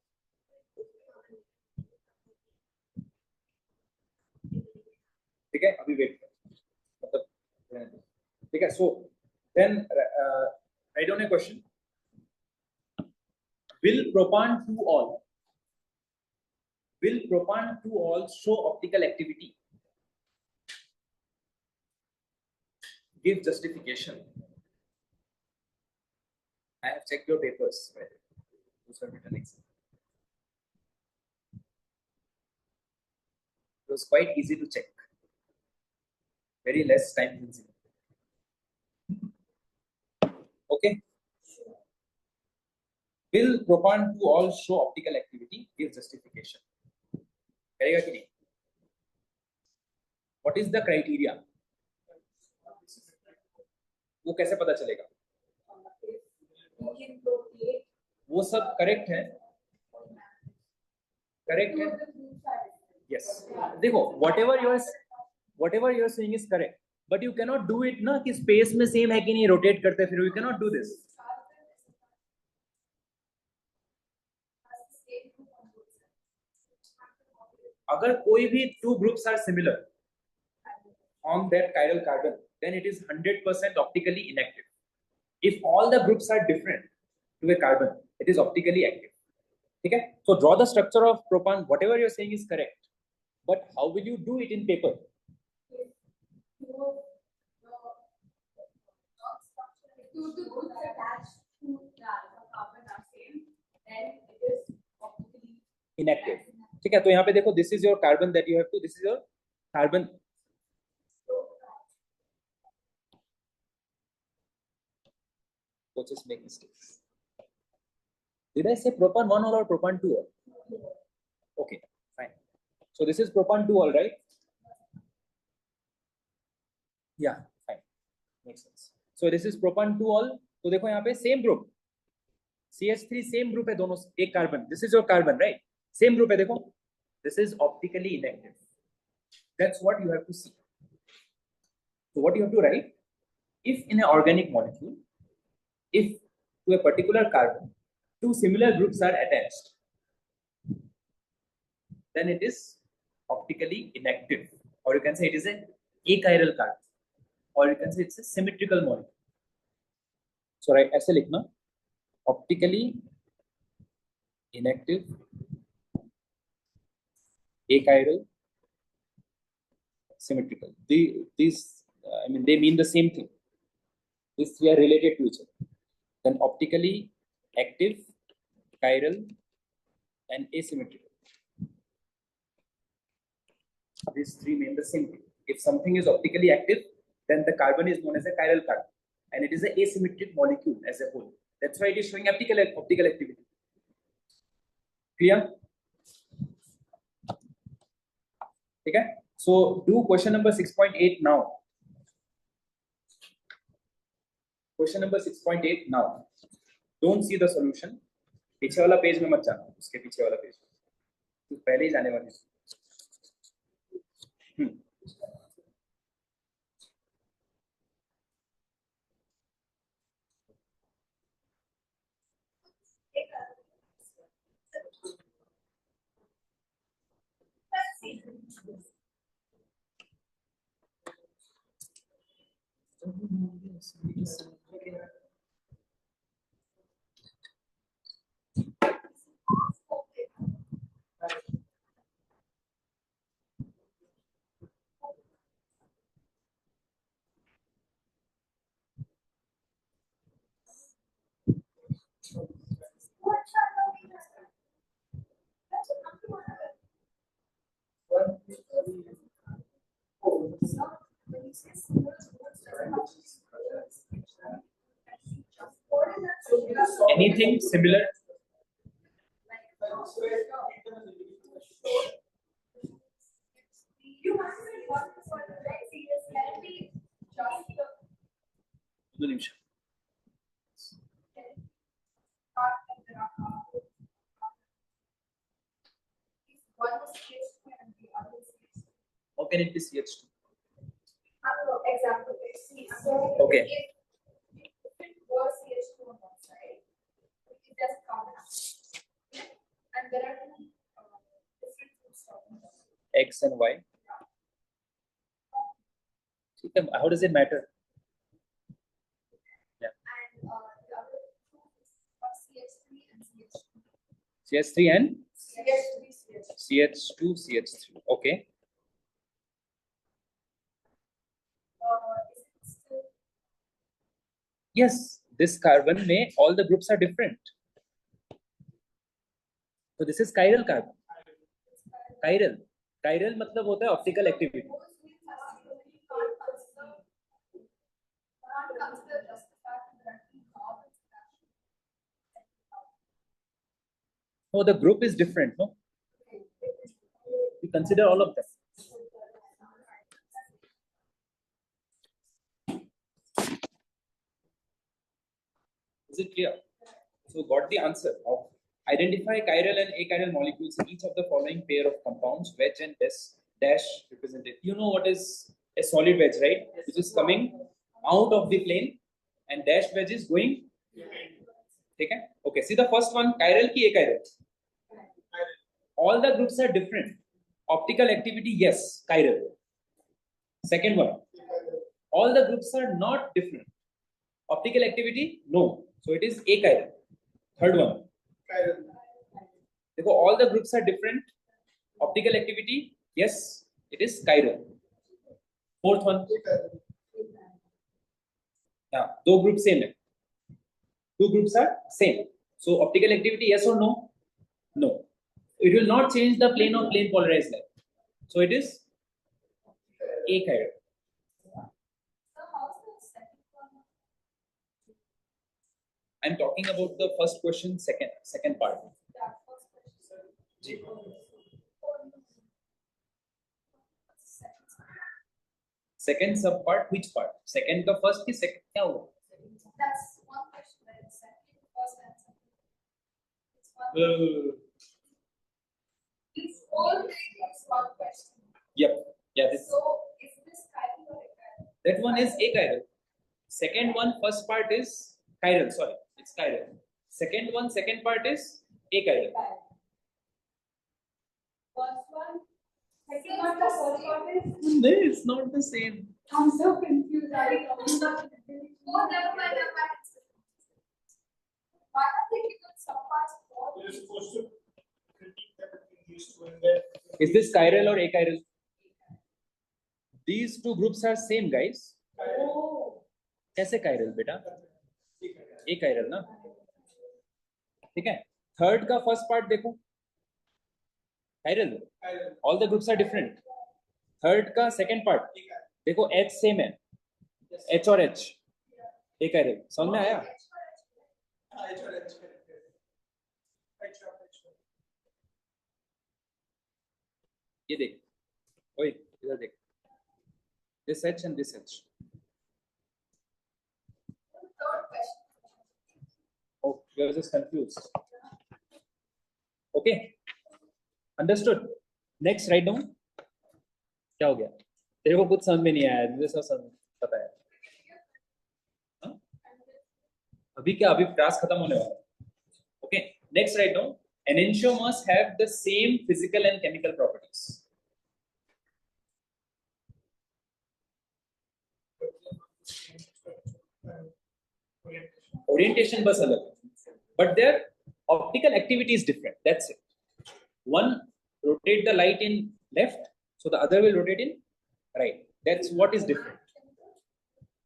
ठीक है अभी wait मतलब ठीक है so then write down a question will propan 2 all show optical activity? Give justification. I have checked your papers. Right? Those are written exam. It was quite easy to check. Very less time consuming. Okay. Will propan 2 all show optical activity? Give justification. करेगा कि नहीं? What is the criteria? वो कैसे पता चलेगा? वो सब correct है? करेक्ट है? Yes. देखो whatever you are saying is correct, but you cannot do it ना कि space में same है कि नहीं rotate करते फिर you cannot do this. अगर कोई भी two groups are similar on that chiral carbon, then it is 100% optically inactive. If all the groups are different to a carbon, it is optically active. Okay? So draw the structure of propan. Whatever you're saying is correct, but how will you do it in paper? If the groups attached to the carbon are same, then it is optically Inactive. ठीक है तो यहाँ पे देखो this is your carbon that you have to, this is your carbon. Coaches make mistakes. Did I say propan 1 all or propan 2 all? Okay, fine. So this is propan 2 all, right? Yeah, fine. Makes sense. So this is propan 2 all. तो देखो यहाँ पे same group. CH3 same group है दोनों एक carbon. This is your carbon, right? Same group है देखो. This is optically inactive. That's what you have to see. So what you have to write? If in an organic molecule, if to a particular carbon, two similar groups are attached, then it is optically inactive. Or you can say it is an achiral carbon. Or you can say it's a symmetrical molecule. So right, ऐसे लिखना optically inactive, achiral, symmetrical. These I mean they mean the same thing. These three are related to each other. Then optically active, chiral, and asymmetrical. These three mean the same thing. If something is optically active, then the carbon is known as a chiral carbon, and it is an asymmetric molecule as a whole. That's why it is showing optical activity. Clear? Okay. So do question number 6.8 now. Question number 6.8 now. Don't see the solution. पीछे वाला page में मत जाना, उसके पीछे वाला page तो पहले ही जाने वाली. Anything similar? ಒಂದು ನಿಮಿಷ. How can it be CH2? Example. Okay. If it was CH2 on one side, it doesn't count. And there are two different groups talking about X and Y. How does it matter? Yeah. and the other two are CH3 and CH2. CH3 and CH3, CH2, CH3. Okay. is it still Yes, this carbon may all the groups are different. So this is chiral carbon. Chiral. Chiral मतलब होता है optical activity. can't consider just the fact that there are two carbons No, the group is different. No, we consider all of them. Is it clear? So got the answer of identify chiral and achiral molecules in each of the following pair of compounds, wedge and dash represented. You know what is a solid wedge, right? Which is coming out of the plane and dash wedge is going. Okay. Okay. See the first one, chiral ki achiral. All the groups are different. Optical activity, yes, chiral. Second one, all the groups are not different. Optical activity, no. So it is achiral. Third one, देखो, all the groups are different. Optical activity, yes, it is chiral. Fourth one, yeah, दो groups same है. Two groups are same. So optical activity, yes or no? No. It will not change the plane of plane polarized light. So it is achiral. So how's the second one? I'm talking about the first question, second part. Yeah, first question. Ji. Second sub part, which part? Second का first की second क्या होगा? That's one question, right? Second, first, and second. It's one. It's all three is one question. Yep. Yeah. This, So is this chiral or achiral? that one is achiral. Second one, first part is chiral. Sorry, it's chiral. Second one, second part is achiral. First one, second one, the first one is. No, it's not the same. I'm so confused. Are you talking about the beginning? Oh, never mind, never mind. Why not they give us some parts more? You're supposed to critique them between these two and then. Is this chiral or achiral? These two groups are same, guys. Oh. कैसे chiral बेटा? achiral ना? ठीक है? Third का first part देखो. Chiral. All the groups are different. Third का second part देखो, H same है. H और H. achiral. समझ में आया? ये देख. ओए इधर देख. This H and this H. Third question. Oh, you are just confused. Okay. Understood. Next, write down. क्या हो गया? तेरे को कुछ समझ में नहीं आया, मुझे सब समझ पता है. हाँ? अभी क्या? अभी क्लास खत्म होने वाला है. Okay. Next, write down. An enantiomer must have the same physical and chemical properties. Orientation बस अलग है. But their optical activity is different. That's it. One rotate the light in left, so the other will rotate in right. That's what is different.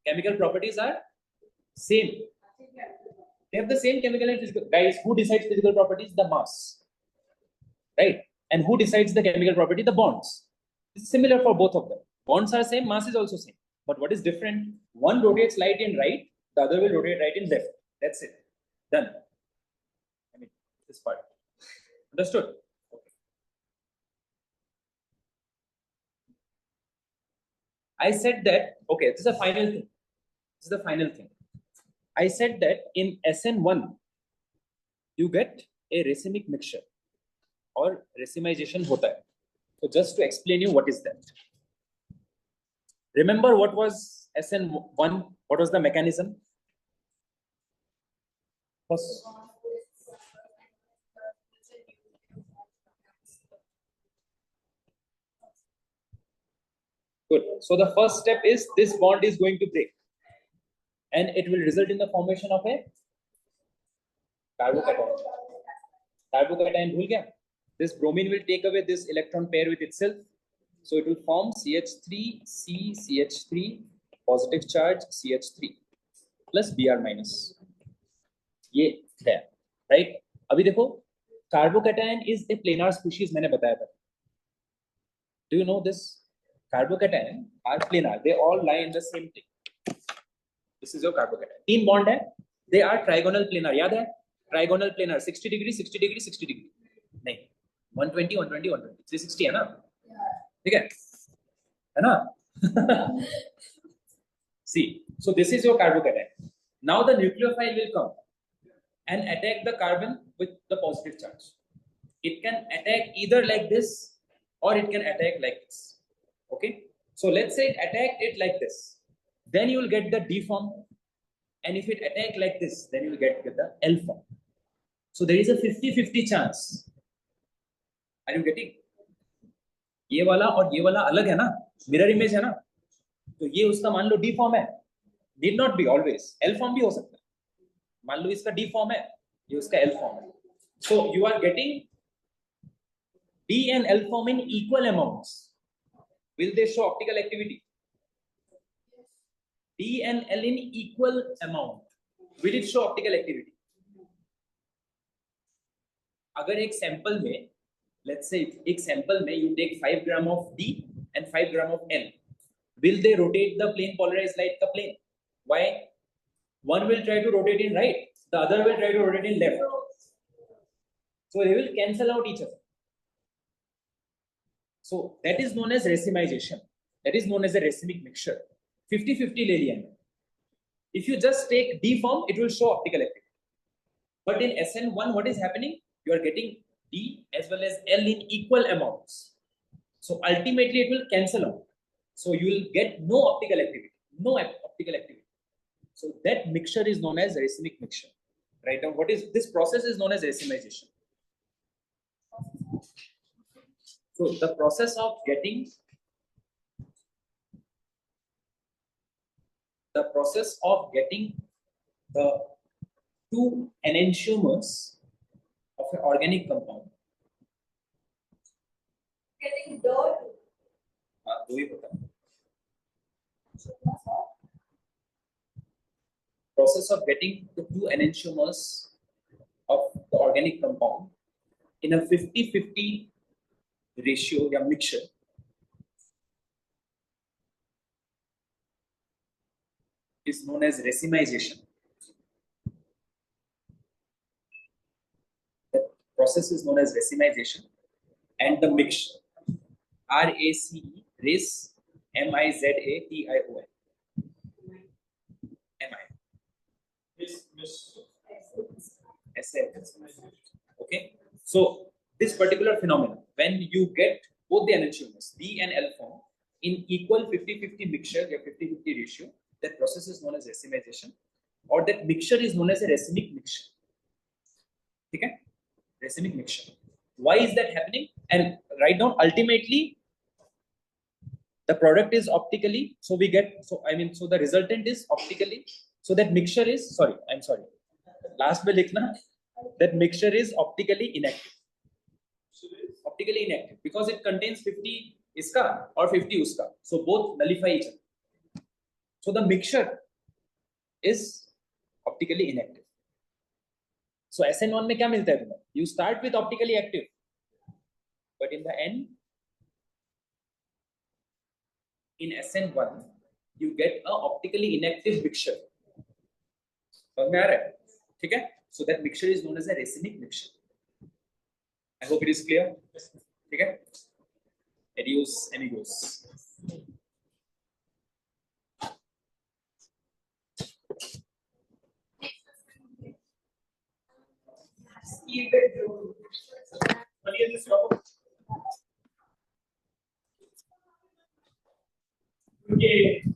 Chemical properties are same. They have the same chemical and physical. Guys, who decides physical properties? The mass. Right? And who decides the chemical property? The bonds. It's similar for both of them. Bonds are same, mass is also same. But what is different? One rotates light in right, the other will rotate right in left. That's it. Done. I mean, this part. Understood? Okay. I said that, okay, this is the final thing. This is the final thing. I said that in SN1, you get a racemic mixture or racemization hota hai. So just to explain you what is that. Remember what was SN1? What was the mechanism? First, good. So the first step is this bond is going to break. And it will result in the formation of a carbocation. Carbocation, bhul gaya? This bromine will take away this electron pair with itself. So it will form CH3, CH3, positive charge CH3 plus Br minus. ये there, right? अभी देखो, carbocation is a planar species मैंने बताया था. Do you know this? Carbocation are planar. They all lie in the same thing. This is your carbocation. तीन bond है. They are trigonal planar. याद है? Trigonal planar. 60 degree, 60 degree, 60 degree. नहीं. 120, 120, 120. 360 है ना? ठीक है ना? See, so this is your carbocation. Now the nucleophile will come and attack the carbon with the positive charge. It can attack either like this or it can attack like this. Okay? So let's say it attacked it like this. Then you will get the D form. And if it attack like this, then you will get the L form. So there is a 50-50 chance. Are you getting? ये वाला और ये वाला अलग है ना, mirror image है ना, तो ये उसका मान लो डी फॉर्म है. Need not be always. L form भी हो सकता है. मान लो इसका डी फॉर्म है, ये उसका L form है. So you are getting D and L form in equal amounts. Will they show optical activity? D and L in equal amount. Will it show optical activity? अगर एक sample में, let's say एक sample में you take 5 gram of D and 5 gram of L, will they rotate the plane polarized light का plane? Why? One will try to rotate in right, the other will try to rotate in left. So they will cancel out each other. So that is known as racemization. That is known as a racemic mixture. 50-50 ले लिया. If you just take D form, it will show optical activity. But in SN1, what is happening? You are getting D as well as L in equal amounts. So ultimately it will cancel out. So you will get no optical activity. No optical activity. So that mixture is known as racemic mixture. Right now, what is this process is known as racemization. So the process of getting the two enantiomers of an organic compound. Getting dirt. दो ही होता है. Process of getting the two enantiomers of the organic compound in a 50-50 ratio या mixture is known as racemization. The process is known as racemization, and the mixture RACE, race, MIZATION. Okay, so this particular phenomenon, when you get both the enantiomers D and L form in equal 50-50 mixture or 50-50 ratio, that process is known as racemization, or that mixture is known as a racemic mixture. Okay, racemic mixture. Why is that happening? And right now, ultimately, the product is optically, so we get, so the resultant is optically So that mixture is, sorry, I'm sorry. Last में लिखना, that mixture is optically inactive. Optically inactive because it contains 50 iska or 50 uska. So both nullify each other. So the mixture is optically inactive. So SN1 में क्या मिलता है तुम्हें? You start with optically active, but in the end, in SN1, you get a optically inactive mixture. समझ में आ रहा है? ठीक है? So that mixture is known as a racemic mixture. I hope it is clear. ठीक है? Adios, amigos. Okay.